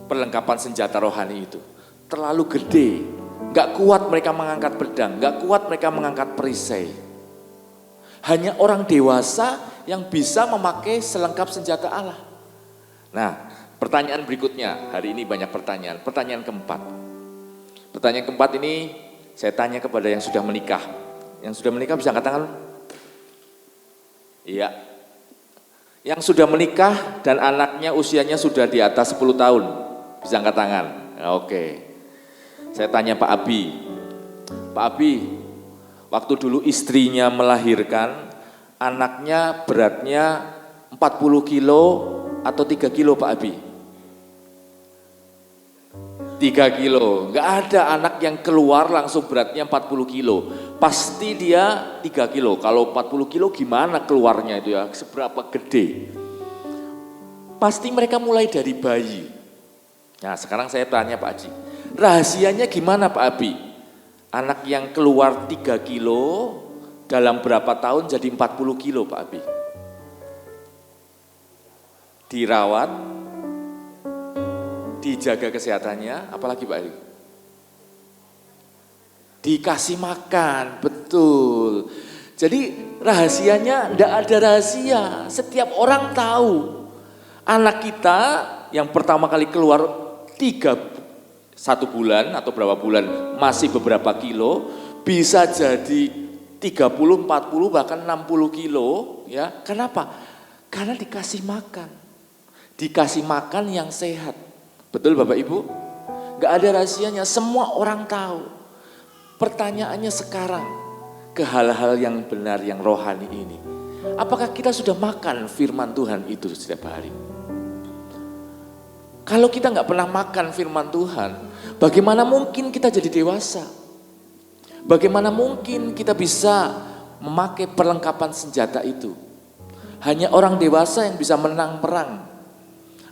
perlengkapan senjata rohani itu. Terlalu gede, nggak kuat mereka mengangkat pedang, nggak kuat mereka mengangkat perisai. Hanya orang dewasa yang bisa memakai selengkap senjata Allah. Nah, pertanyaan berikutnya, hari ini banyak pertanyaan. Pertanyaan keempat. Pertanyaan keempat ini saya tanya kepada yang sudah menikah. Yang sudah menikah bisa angkat tangan? Iya. Yang sudah menikah dan anaknya usianya sudah di atas 10 tahun. Bisa angkat tangan? Oke. Saya tanya Pak Abi. Pak Abi, waktu dulu istrinya melahirkan, anaknya beratnya 40 kilo atau 3 kilo Pak Abi? 3 kilo, nggak ada anak yang keluar langsung beratnya 40 kilo. Pasti dia 3 kilo, kalau 40 kilo gimana keluarnya itu ya, seberapa gede. Pasti mereka mulai dari bayi. Nah sekarang saya tanya Pak Haji, rahasianya gimana Pak Abi? Anak yang keluar 3 kilo dalam berapa tahun jadi 40 kilo Pak Abi? Dirawat, dijaga kesehatannya, apalagi Pak Abi? Dikasih makan, betul. Jadi rahasianya enggak ada rahasia, setiap orang tahu. Anak kita yang pertama kali keluar 1 bulan atau berapa bulan masih beberapa kilo, bisa jadi 30, 40 bahkan 60 kilo ya. Kenapa? Karena dikasih makan. Dikasih makan yang sehat. Betul Bapak Ibu? Gak ada rahasianya, semua orang tahu. Pertanyaannya sekarang ke hal-hal yang benar, yang rohani ini. Apakah kita sudah makan firman Tuhan itu setiap hari? Kalau kita gak pernah makan firman Tuhan, bagaimana mungkin kita jadi dewasa? Bagaimana mungkin kita bisa memakai perlengkapan senjata itu? Hanya orang dewasa yang bisa menang perang.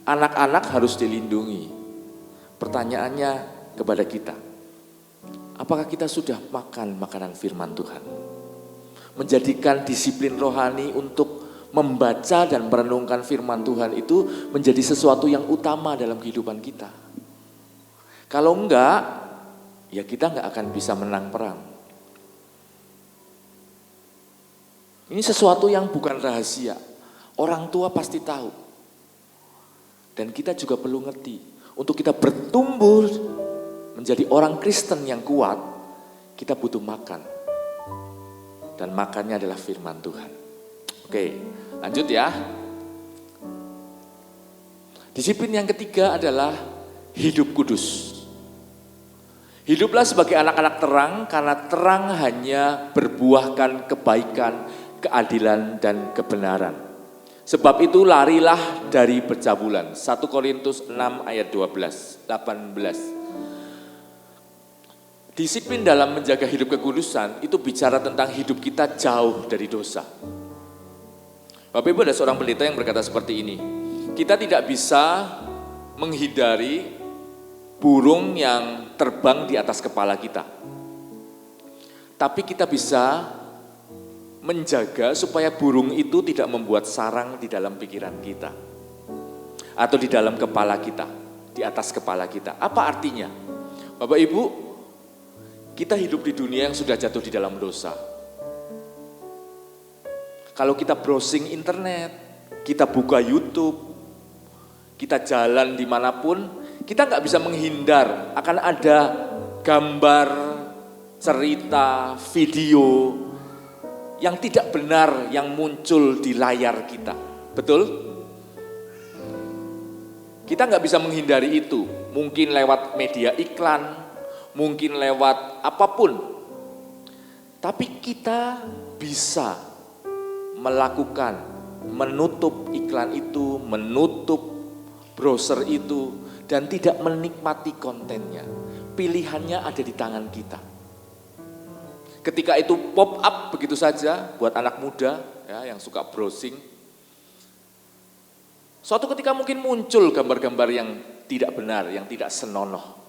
Anak-anak harus dilindungi. Pertanyaannya kepada kita, apakah kita sudah makan makanan firman Tuhan? Menjadikan disiplin rohani untuk membaca dan merenungkan firman Tuhan itu menjadi sesuatu yang utama dalam kehidupan kita. Kalau enggak, ya kita enggak akan bisa menang perang. Ini sesuatu yang bukan rahasia. Orang tua pasti tahu. Dan kita juga perlu ngerti. Untuk kita bertumbuh menjadi orang Kristen yang kuat, kita butuh makan. Dan makannya adalah firman Tuhan. Oke, lanjut ya. Disiplin yang ketiga adalah hidup kudus. Hiduplah sebagai anak-anak terang, karena terang hanya berbuahkan kebaikan, keadilan, dan kebenaran. Sebab itu larilah dari percabulan. 1 Korintus 6 ayat 18. Disiplin dalam menjaga hidup kekudusan itu bicara tentang hidup kita jauh dari dosa. Bapak Ibu, ada seorang pendeta yang berkata seperti ini. Kita tidak bisa menghindari burung yang terbang di atas kepala kita. Tapi kita bisa menjaga supaya burung itu tidak membuat sarang di dalam pikiran kita. Atau di dalam kepala kita, di atas kepala kita. Apa artinya? Bapak Ibu, kita hidup di dunia yang sudah jatuh di dalam dosa. Kalau kita browsing internet, kita buka YouTube, kita jalan dimanapun, Kita nggak bisa menghindar akan ada gambar, cerita, video yang tidak benar yang muncul di layar kita. Betul? Kita nggak bisa menghindari itu. Mungkin lewat media iklan, mungkin lewat apapun. Tapi kita bisa melakukan, menutup iklan itu, menutup browser itu, dan tidak menikmati kontennya. Pilihannya ada di tangan kita. Ketika itu pop up begitu saja buat anak muda ya, yang suka browsing. Suatu ketika mungkin muncul gambar-gambar yang tidak benar, yang tidak senonoh.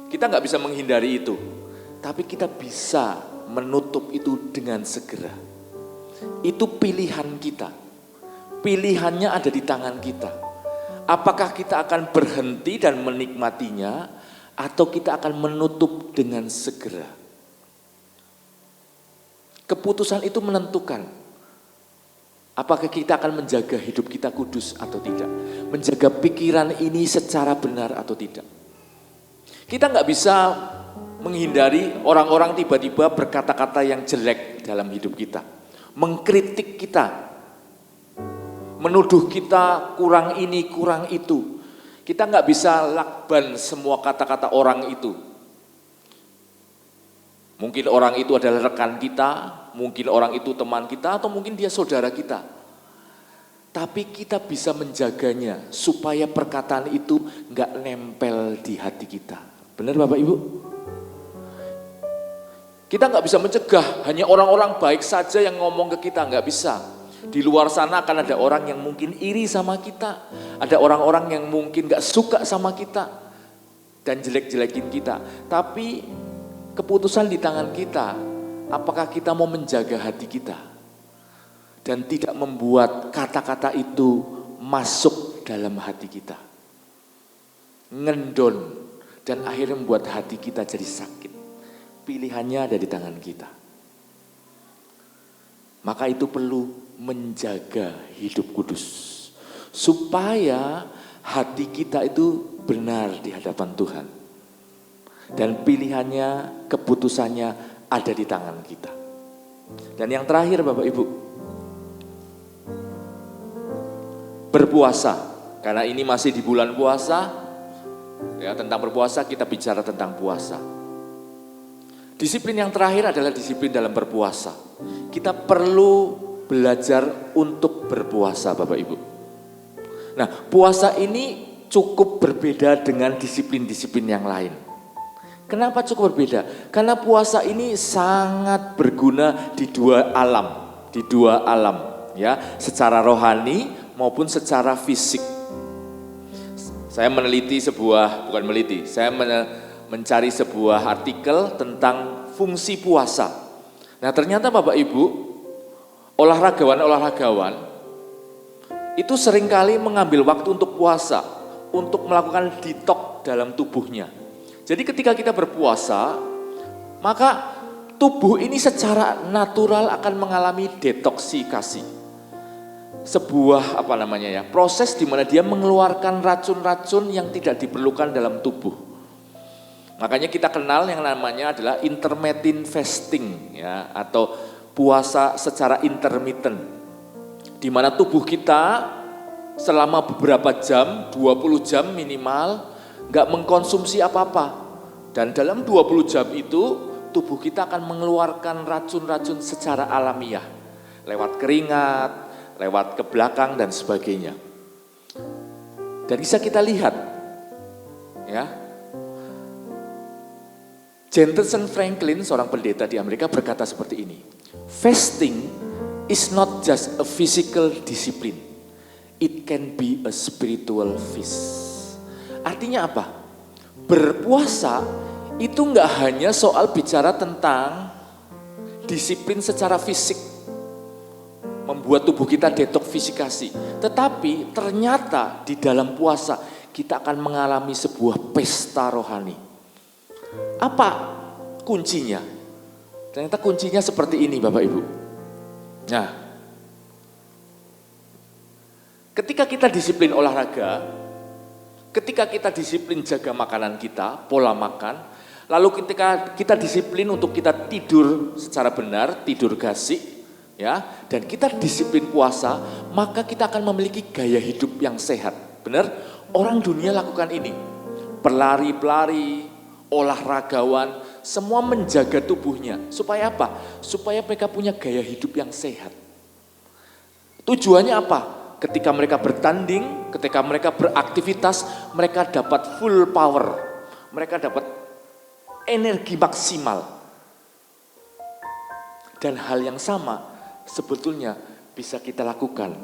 Kita nggak bisa menghindari itu, tapi kita bisa menutup itu dengan segera. Itu pilihan kita. Pilihannya ada di tangan kita. Apakah kita akan berhenti dan menikmatinya, atau kita akan menutup dengan segera? Keputusan itu menentukan apakah kita akan menjaga hidup kita kudus atau tidak. Menjaga pikiran ini secara benar atau tidak. Kita nggak bisa menghindari orang-orang tiba-tiba berkata-kata yang jelek dalam hidup kita. Mengkritik kita. Menuduh kita kurang ini, kurang itu. Kita nggak bisa lakban semua kata-kata orang itu. Mungkin orang itu adalah rekan kita, mungkin orang itu teman kita, atau mungkin dia saudara kita. Tapi kita bisa menjaganya supaya perkataan itu nggak nempel di hati kita. Benar Bapak Ibu? Kita nggak bisa mencegah, hanya orang-orang baik saja yang ngomong ke kita, nggak bisa. Di luar sana akan ada orang yang mungkin iri sama kita, ada orang-orang yang mungkin nggak suka sama kita dan jelek-jelekin kita. Tapi keputusan di tangan kita, apakah kita mau menjaga hati kita dan tidak membuat kata-kata itu masuk dalam hati kita, ngendon, dan akhirnya membuat hati kita jadi sakit. Pilihannya ada di tangan kita. Maka itu perlu menjaga hidup kudus, supaya hati kita itu benar di hadapan Tuhan. Dan pilihannya, keputusannya ada di tangan kita. Dan yang terakhir Bapak Ibu, berpuasa. Karena ini masih di bulan puasa, ya, tentang berpuasa kita bicara tentang puasa. Disiplin yang terakhir adalah disiplin dalam berpuasa. Kita perlu belajar untuk berpuasa Bapak Ibu. Nah, puasa ini cukup berbeda dengan disiplin-disiplin yang lain. Kenapa cukup berbeda? Karena puasa ini sangat berguna di dua alam, ya, secara rohani maupun secara fisik. Saya mencari sebuah artikel tentang fungsi puasa. Nah, ternyata Bapak Ibu, olahragawan itu seringkali mengambil waktu untuk puasa, untuk melakukan detox dalam tubuhnya. Jadi ketika kita berpuasa, maka tubuh ini secara natural akan mengalami detoksikasi. Sebuah proses di mana dia mengeluarkan racun-racun yang tidak diperlukan dalam tubuh. Makanya kita kenal yang namanya adalah intermittent fasting, ya, atau puasa secara intermittent. Di mana tubuh kita selama beberapa jam, 20 jam minimal, nggak mengkonsumsi apa-apa. Dan dalam 20 jam itu, tubuh kita akan mengeluarkan racun-racun secara alamiah. Lewat keringat, lewat ke belakang dan sebagainya. Dan bisa kita lihat, ya, Jentezen Franklin, seorang pendeta di Amerika, berkata seperti ini. Fasting is not just a physical discipline. It can be a spiritual feast. Artinya apa? Berpuasa itu enggak hanya soal bicara tentang disiplin secara fisik, membuat tubuh kita detoksifikasi. Tetapi ternyata di dalam puasa kita akan mengalami sebuah pesta rohani. Apa kuncinya? Ternyata kuncinya seperti ini Bapak Ibu. Nah, ketika kita disiplin olahraga, Ketika kita disiplin jaga makanan kita, pola makan, lalu ketika kita disiplin untuk kita tidur secara benar, tidur gasik, ya, dan kita disiplin puasa, maka kita akan memiliki gaya hidup yang sehat. Benar? Orang dunia lakukan ini. Pelari-pelari, olahragawan, semua menjaga tubuhnya. Supaya apa? Supaya mereka punya gaya hidup yang sehat. Tujuannya apa? Ketika mereka bertanding, ketika mereka beraktivitas, mereka dapat full power. Mereka dapat energi maksimal. Dan hal yang sama sebetulnya bisa kita lakukan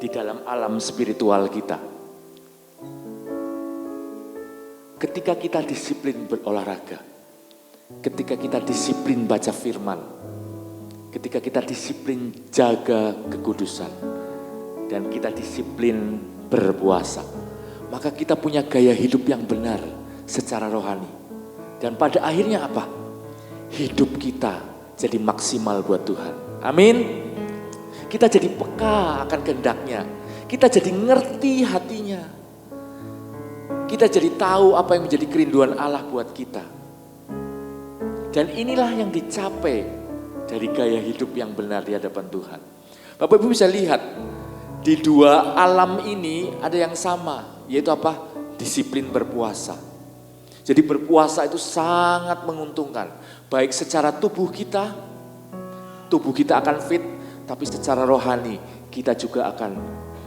di dalam alam spiritual kita. Ketika kita disiplin berolahraga, ketika kita disiplin baca firman, ketika kita disiplin jaga kekudusan, dan kita disiplin berpuasa, maka kita punya gaya hidup yang benar secara rohani. Dan pada akhirnya apa? Hidup kita jadi maksimal buat Tuhan. Amin. Kita jadi peka akan kehendaknya. Kita jadi ngerti hatinya. Kita jadi tahu apa yang menjadi kerinduan Allah buat kita. Dan inilah yang dicapai dari gaya hidup yang benar di hadapan Tuhan. Bapak Ibu bisa lihat, di dua alam ini ada yang sama, yaitu apa? Disiplin berpuasa. Jadi berpuasa itu sangat menguntungkan, baik secara tubuh kita akan fit, tapi secara rohani kita juga akan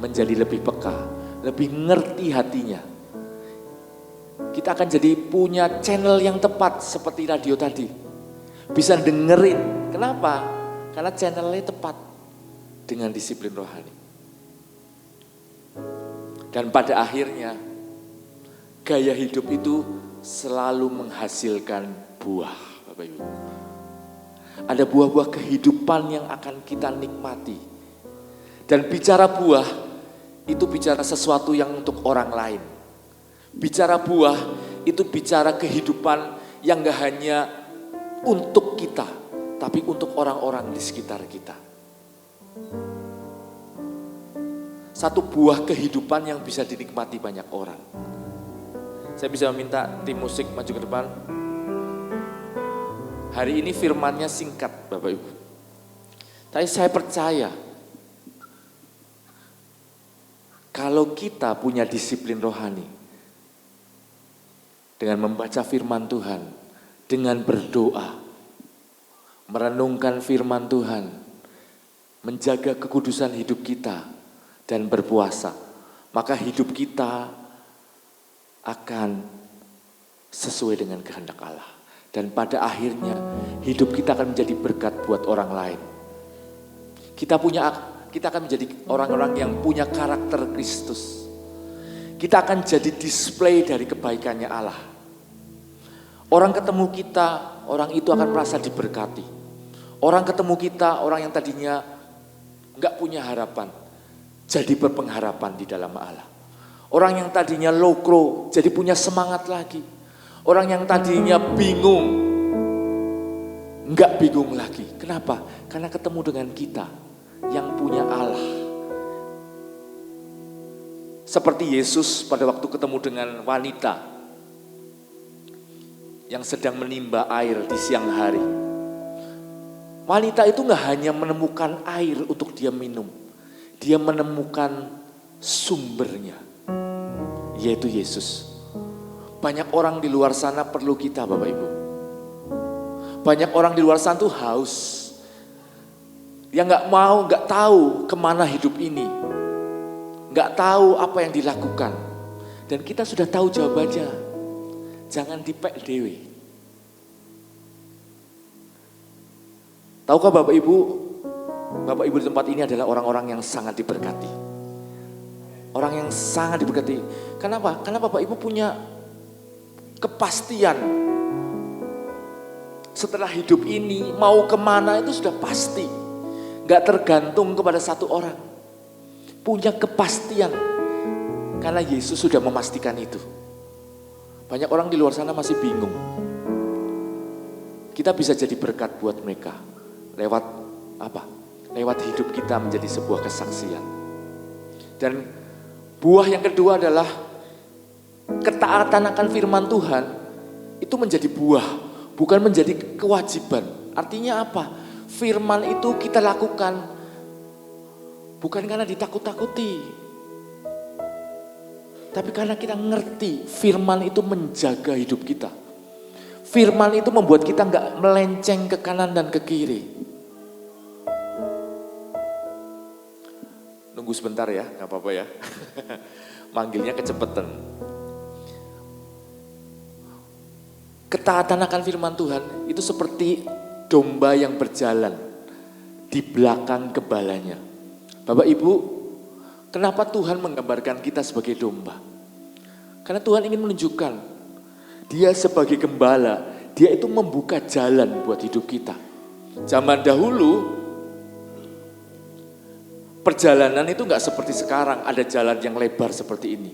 menjadi lebih peka, lebih ngerti hatinya. Kita akan jadi punya channel yang tepat seperti radio tadi. Bisa dengerin, kenapa? Karena channelnya tepat dengan disiplin rohani. Dan pada akhirnya gaya hidup itu selalu menghasilkan buah, Bapak Ibu. Ada buah-buah kehidupan yang akan kita nikmati. Dan bicara buah itu bicara sesuatu yang untuk orang lain. Bicara buah itu bicara kehidupan yang gak hanya untuk kita, tapi untuk orang-orang di sekitar kita. Satu buah kehidupan yang bisa dinikmati banyak orang. Saya bisa meminta tim musik maju ke depan. Hari ini firmannya singkat, Bapak Ibu. Tapi saya percaya, kalau kita punya disiplin rohani, dengan membaca firman Tuhan, dengan berdoa, merenungkan firman Tuhan, menjaga kekudusan hidup kita, dan berpuasa, maka hidup kita akan sesuai dengan kehendak Allah. Dan pada akhirnya hidup kita akan menjadi berkat buat orang lain. Kita akan menjadi orang-orang yang punya karakter Kristus. Kita akan jadi display dari kebaikannya Allah. Orang ketemu kita, orang itu akan merasa diberkati. Orang ketemu kita, orang yang tadinya enggak punya harapan, jadi berpengharapan di dalam Allah. Orang yang tadinya lokro jadi punya semangat lagi. Orang yang tadinya bingung, enggak bingung lagi. Kenapa? Karena ketemu dengan kita yang punya Allah. Seperti Yesus pada waktu ketemu dengan wanita yang sedang menimba air di siang hari. Wanita itu enggak hanya menemukan air untuk dia minum. Dia menemukan sumbernya, yaitu Yesus. Banyak orang di luar sana perlu kita, Bapak Ibu. Banyak orang di luar sana tuh haus. Yang gak tahu kemana hidup ini. Gak tahu apa yang dilakukan. Dan kita sudah tahu jawabannya. Jangan dipek dewe. Tahukah Bapak Ibu di tempat ini adalah orang-orang yang sangat diberkati. Orang yang sangat diberkati. Kenapa? Karena Bapak Ibu punya kepastian. Setelah hidup ini mau kemana itu sudah pasti. Gak tergantung kepada satu orang. Punya kepastian. Karena Yesus sudah memastikan itu. Banyak orang di luar sana masih bingung. Kita bisa jadi berkat buat mereka. Lewat apa? Lewat hidup kita menjadi sebuah kesaksian. Dan buah yang kedua adalah ketaatan akan firman Tuhan itu menjadi buah, bukan menjadi kewajiban. Artinya apa? Firman itu kita lakukan bukan karena ditakut-takuti, tapi karena kita ngerti firman itu menjaga hidup kita. Firman itu membuat kita gak melenceng ke kanan dan ke kiri. Nunggu sebentar ya, gak apa-apa ya. Manggilnya kecepatan. Ketaatan akan firman Tuhan itu seperti domba yang berjalan di belakang gembalanya. Bapak Ibu, kenapa Tuhan menggambarkan kita sebagai domba? Karena Tuhan ingin menunjukkan Dia sebagai gembala, Dia itu membuka jalan buat hidup kita. Zaman dahulu, perjalanan itu gak seperti sekarang, ada jalan yang lebar seperti ini.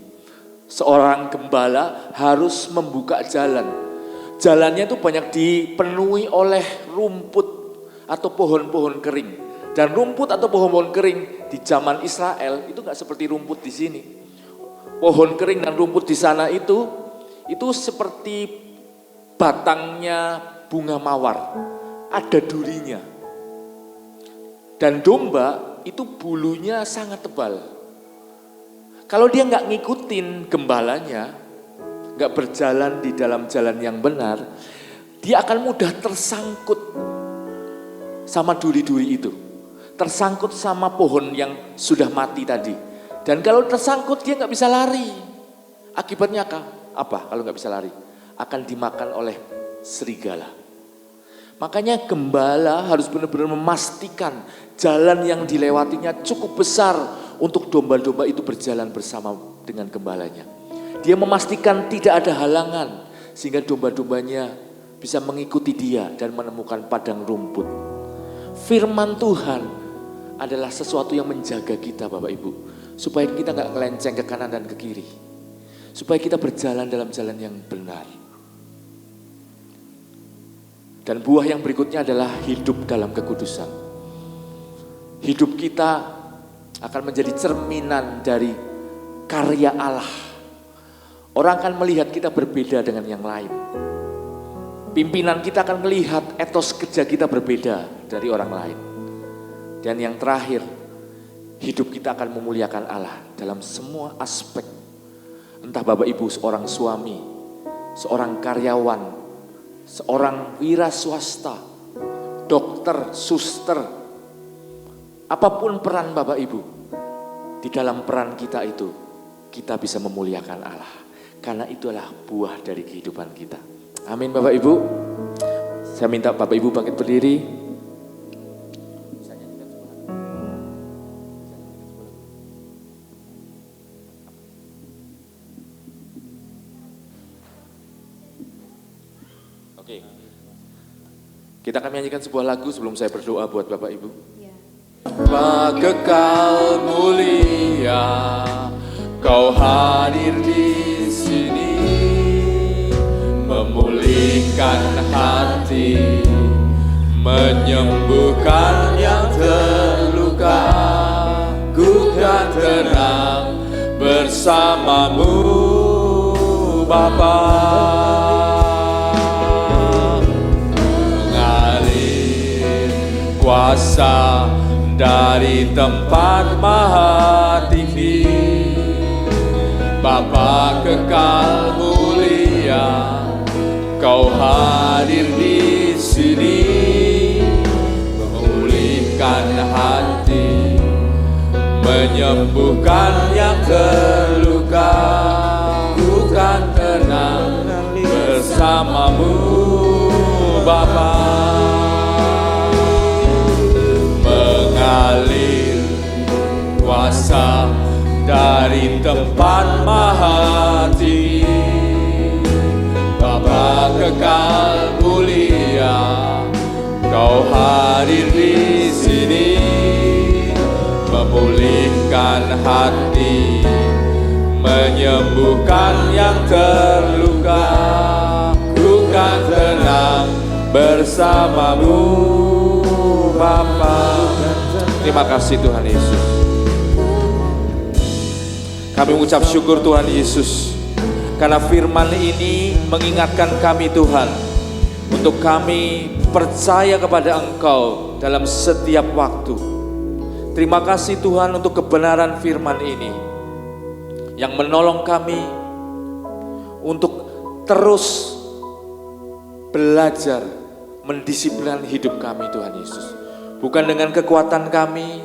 Seorang gembala harus membuka jalan. Jalannya itu banyak dipenuhi oleh rumput atau pohon-pohon kering. Dan rumput atau pohon-pohon kering di zaman Israel itu gak seperti rumput di sini. Pohon kering dan rumput di sana itu seperti batangnya bunga mawar, ada durinya. Dan domba itu bulunya sangat tebal. Kalau dia nggak ngikutin gembalanya, nggak berjalan di dalam jalan yang benar, dia akan mudah tersangkut sama duri-duri itu. Tersangkut sama pohon yang sudah mati tadi. Dan kalau tersangkut dia nggak bisa lari. Akibatnya apa kalau nggak bisa lari? Akan dimakan oleh serigala. Makanya gembala harus benar-benar memastikan jalan yang dilewatinya cukup besar untuk domba-domba itu berjalan bersama dengan gembalanya. Dia memastikan tidak ada halangan sehingga domba-dombanya bisa mengikuti dia dan menemukan padang rumput. Firman Tuhan adalah sesuatu yang menjaga kita Bapak Ibu, supaya kita nggak melenceng ke kanan dan ke kiri. Supaya kita berjalan dalam jalan yang benar. Dan buah yang berikutnya adalah hidup dalam kekudusan. Hidup kita akan menjadi cerminan dari karya Allah. Orang akan melihat kita berbeda dengan yang lain. Pimpinan kita akan melihat etos kerja kita berbeda dari orang lain. Dan yang terakhir, hidup kita akan memuliakan Allah dalam semua aspek. Entah Bapak Ibu seorang suami, seorang karyawan, seorang wira swasta, dokter, suster, apapun peran Bapak Ibu, di dalam peran kita itu, kita bisa memuliakan Allah. Karena itulah buah dari kehidupan kita. Amin Bapak Ibu. Saya minta Bapak Ibu bangkit berdiri. Kita akan menyanyikan sebuah lagu sebelum saya berdoa buat Bapak Ibu. Bapa kekal mulia, Kau hadir di sini, memulihkan hati, menyembuhkan yang terluka. Ku kan tenang bersamamu, Bapa. Kuasa dari tempat maha tinggi, Bapa kekal mulia, Kau hadir di sini, memulihkan hati, menyembuhkan yang terluka. Ku kan tenang bersamamu, Bapa. Mengalir kuasa dari tempat maha tinggi, Bapa kekal mulia, Kau hadir di sini, memulihkan hati, menyembuhkan yang terluka. Ku kan tenang bersamamu, Bapa. Terima kasih Tuhan Yesus. Kami mengucap syukur Tuhan Yesus, Karena firman ini mengingatkan kami Tuhan, untuk kami percaya kepada Engkau dalam setiap waktu. Terima kasih Tuhan untuk kebenaran firman ini yang menolong kami untuk terus belajar mendisiplin hidup kami Tuhan Yesus. Bukan dengan kekuatan kami,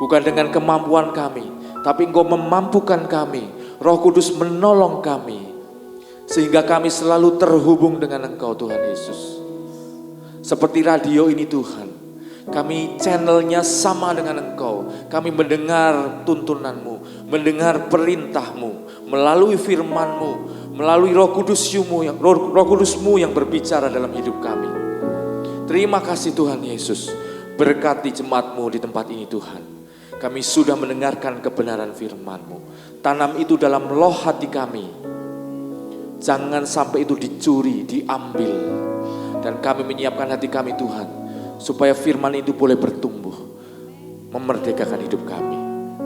bukan dengan kemampuan kami, tapi Engkau memampukan kami. Roh Kudus menolong kami sehingga kami selalu terhubung dengan Engkau Tuhan Yesus. Seperti radio ini Tuhan, kami channelnya sama dengan Engkau. Kami mendengar tuntunan-Mu, mendengar perintah-Mu melalui firman-Mu, melalui Roh Kudus-Mu yang berbicara dalam hidup kami. Terima kasih Tuhan Yesus. Berkati jemaat-Mu di tempat ini Tuhan. Kami sudah mendengarkan kebenaran firman-Mu. Tanam itu dalam loh hati kami. Jangan sampai itu dicuri, diambil. Dan kami menyiapkan hati kami Tuhan, supaya firman itu boleh bertumbuh, memerdekakan hidup kami.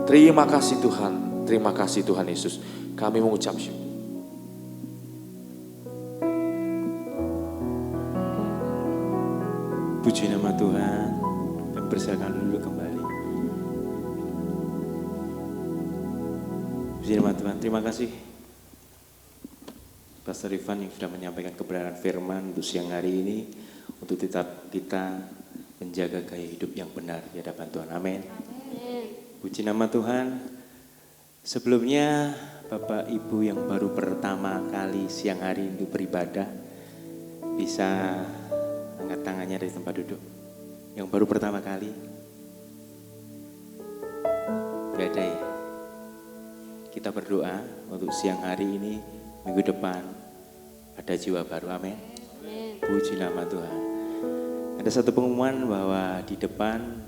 Terima kasih Tuhan, terima kasih Tuhan Yesus. Kami mengucap syukur. Puji nama Tuhan. Kami persilakan dulu kembali. Puji nama Tuhan. Terima kasih Pastor Ivan yang sudah menyampaikan kebenaran firman untuk siang hari ini, untuk tetap kita menjaga gaya hidup yang benar di hadapan Tuhan. Amin. Puji nama Tuhan. Sebelumnya Bapak Ibu yang baru pertama kali siang hari ini beribadah, bisa angkat tangannya dari tempat duduk. Yang baru pertama kali, gak ada ya? Kita berdoa untuk siang hari ini, minggu depan ada jiwa baru. Amin. Puji nama Tuhan. Ada satu pengumuman bahwa di depan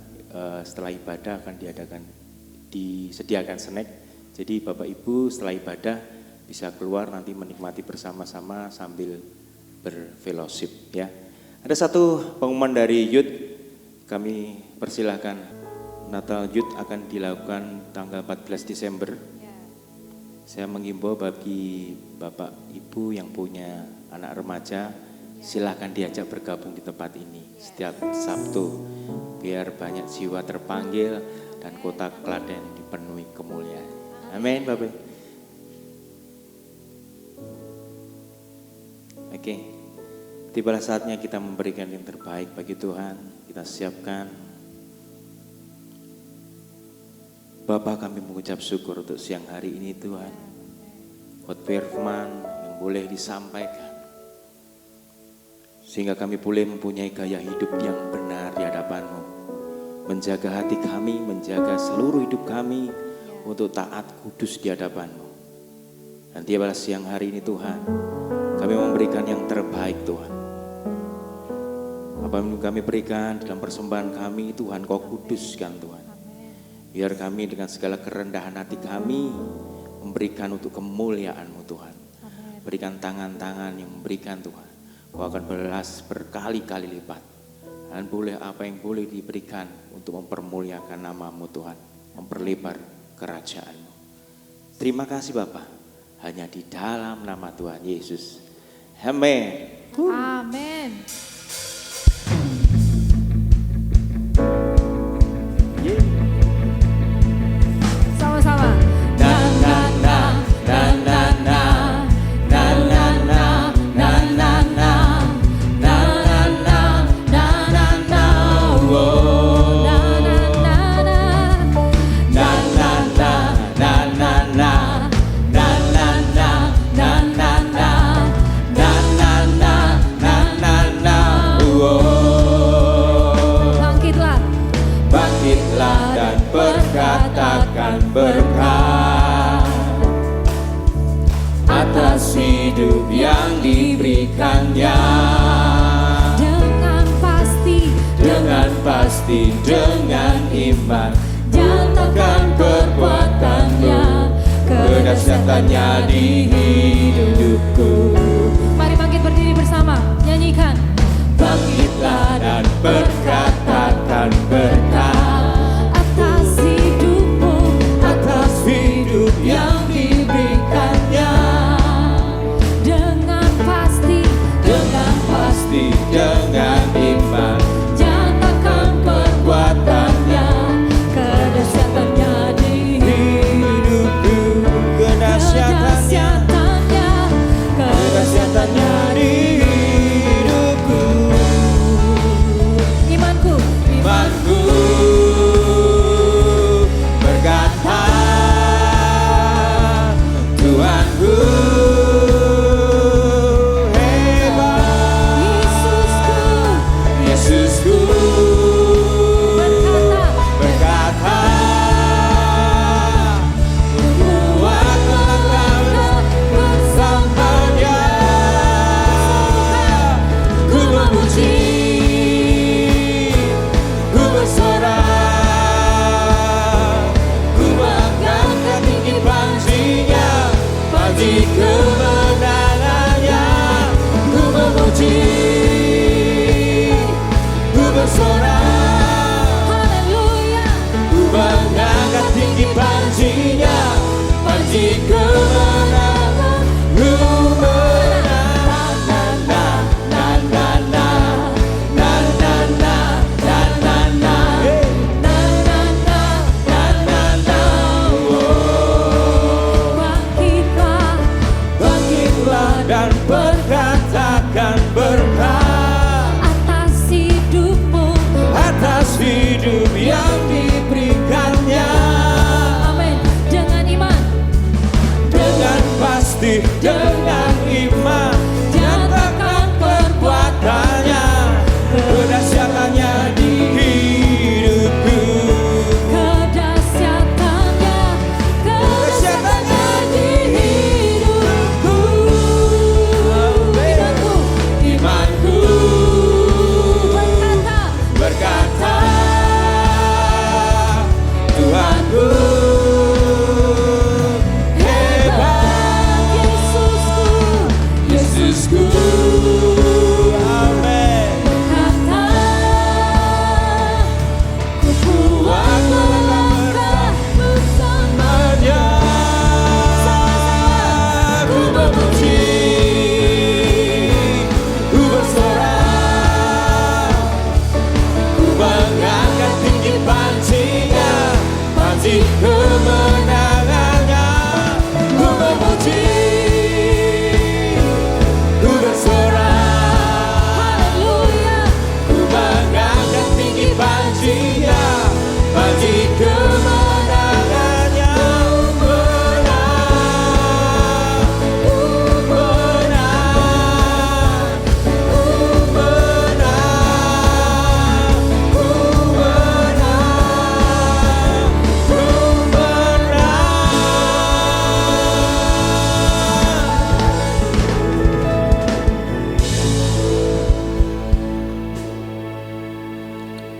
setelah ibadah akan disediakan snack. Jadi Bapak Ibu setelah ibadah bisa keluar nanti menikmati bersama-sama sambil berfellowship ya. Ada satu pengumuman dari Youth, kami persilahkan. Natal Youth akan dilakukan tanggal 14 Desember. Saya menghimbau bagi Bapak Ibu yang punya anak remaja, silakan diajak bergabung di tempat ini setiap Sabtu, biar banyak jiwa terpanggil dan kota Klaten dipenuhi kemuliaan. Amin Bapak. Oke, tibalah saatnya kita memberikan yang terbaik bagi Tuhan. Kita siapkan. Bapa, kami mengucap syukur untuk siang hari ini Tuhan, buat firman yang boleh disampaikan, sehingga kami boleh mempunyai gaya hidup yang benar di hadapan-Mu, menjaga hati kami, menjaga seluruh hidup kami untuk taat kudus di hadapan-Mu. Dan tibalah siang hari ini Tuhan, kami memberikan yang terbaik Tuhan. Apa yang kami berikan dalam persembahan kami Tuhan, Kau kuduskan Tuhan. Biar kami dengan segala kerendahan hati kami memberikan untuk kemuliaan-Mu Tuhan. Berikan tangan-tangan yang memberikan Tuhan. Kau akan balas berkali-kali lipat. Dan boleh apa yang boleh diberikan untuk mempermuliakan nama-Mu Tuhan. Memperlebar kerajaan-Mu. Terima kasih Bapa. Hanya di dalam nama Tuhan Yesus. Amin. Amin. Sama-sama. Berkat atas hidup yang diberikannya, dengan pasti, dengan iman, nyatakan kekuatannya, kedahsyatannya di hidupku. Mari bangkit berdiri bersama, nyanyikan. Bangkitlah dan berkatakan berkat hidup yang diberikannya,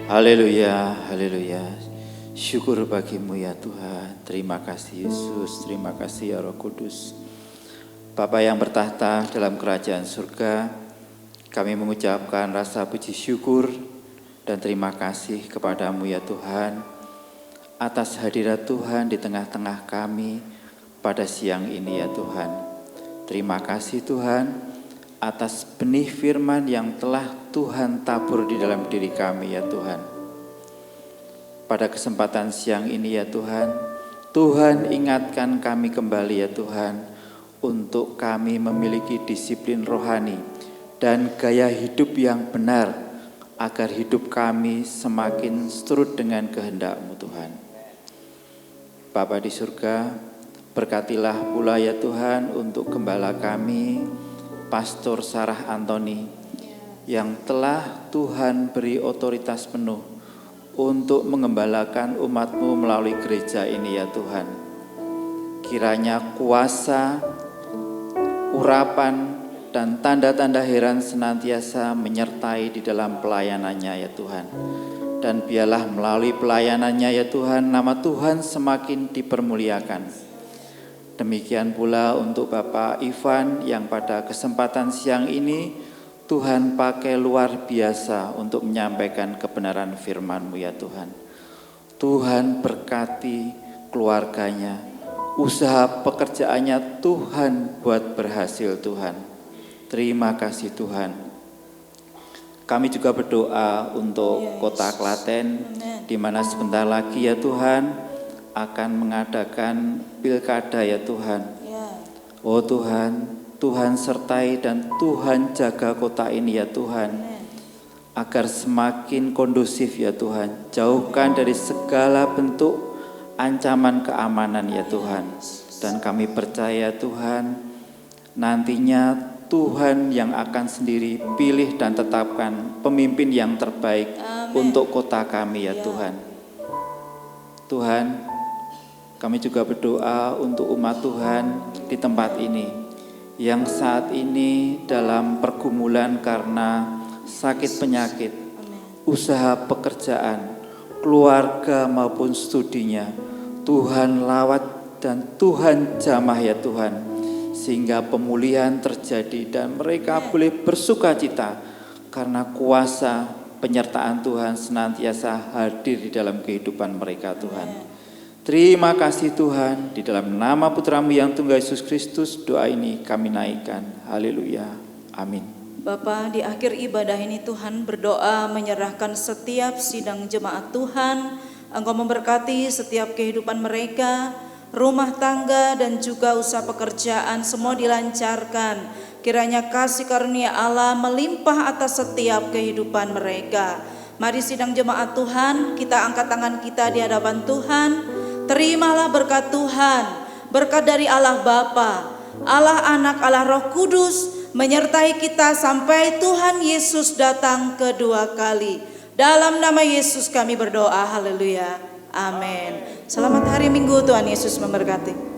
Haleluya, haleluya. Syukur bagimu ya Tuhan. Terima kasih Yesus, terima kasih ya Roh Kudus. Bapa yang bertahta dalam kerajaan surga, kami mengucapkan rasa puji syukur dan terima kasih kepadamu ya Tuhan, atas hadirat Tuhan di tengah-tengah kami pada siang ini ya Tuhan. Terima kasih Tuhan atas benih firman yang telah Tuhan tabur di dalam diri kami ya Tuhan. Pada kesempatan siang ini ya Tuhan, Tuhan ingatkan kami kembali ya Tuhan, untuk kami memiliki disiplin rohani dan gaya hidup yang benar, agar hidup kami semakin seturut dengan kehendak-Mu Tuhan. Bapa di surga, berkatilah pula ya Tuhan untuk gembala kami, Pastor Sarah Antoni, yang telah Tuhan beri otoritas penuh untuk mengembalakan umat-Mu melalui gereja ini ya Tuhan. Kiranya kuasa, urapan, dan tanda-tanda heran senantiasa menyertai di dalam pelayanannya ya Tuhan. Dan biarlah melalui pelayanannya ya Tuhan, nama Tuhan semakin dipermuliakan. Demikian pula untuk Bapak Ivan yang pada kesempatan siang ini Tuhan pakai luar biasa untuk menyampaikan kebenaran firman-Mu ya Tuhan. Tuhan berkati keluarganya, usaha pekerjaannya Tuhan buat berhasil Tuhan. Terima kasih Tuhan. Kami juga berdoa untuk Kota Klaten, di mana sebentar lagi ya Tuhan akan mengadakan pilkada ya Tuhan. Oh Tuhan, Tuhan sertai dan Tuhan jaga kota ini ya Tuhan, agar semakin kondusif ya Tuhan. Jauhkan dari segala bentuk ancaman keamanan ya Tuhan. Dan kami percaya Tuhan, nantinya Tuhan yang akan sendiri pilih dan tetapkan pemimpin yang terbaik untuk kota kami ya Tuhan. Tuhan, kami juga berdoa untuk umat Tuhan di tempat ini yang saat ini dalam pergumulan karena sakit penyakit, usaha pekerjaan, keluarga maupun studinya. Tuhan lawat dan Tuhan jamah ya Tuhan, sehingga pemulihan terjadi dan mereka boleh bersuka cita karena kuasa penyertaan Tuhan senantiasa hadir di dalam kehidupan mereka Tuhan. Terima kasih Tuhan, di dalam nama Putra-Mu yang tunggal Yesus Kristus doa ini kami naikkan. Haleluya, amin. Bapa, di akhir ibadah ini Tuhan berdoa menyerahkan setiap sidang jemaat Tuhan. Engkau memberkati setiap kehidupan mereka, rumah tangga dan juga usaha pekerjaan semua dilancarkan. Kiranya kasih karunia Allah melimpah atas setiap kehidupan mereka. Mari sidang jemaat Tuhan, kita angkat tangan kita di hadapan Tuhan. Terimalah berkat Tuhan, berkat dari Allah Bapa, Allah Anak, Allah Roh Kudus menyertai kita sampai Tuhan Yesus datang kedua kali. Dalam nama Yesus kami berdoa, haleluya, amin. Selamat hari Minggu, Tuhan Yesus memberkati.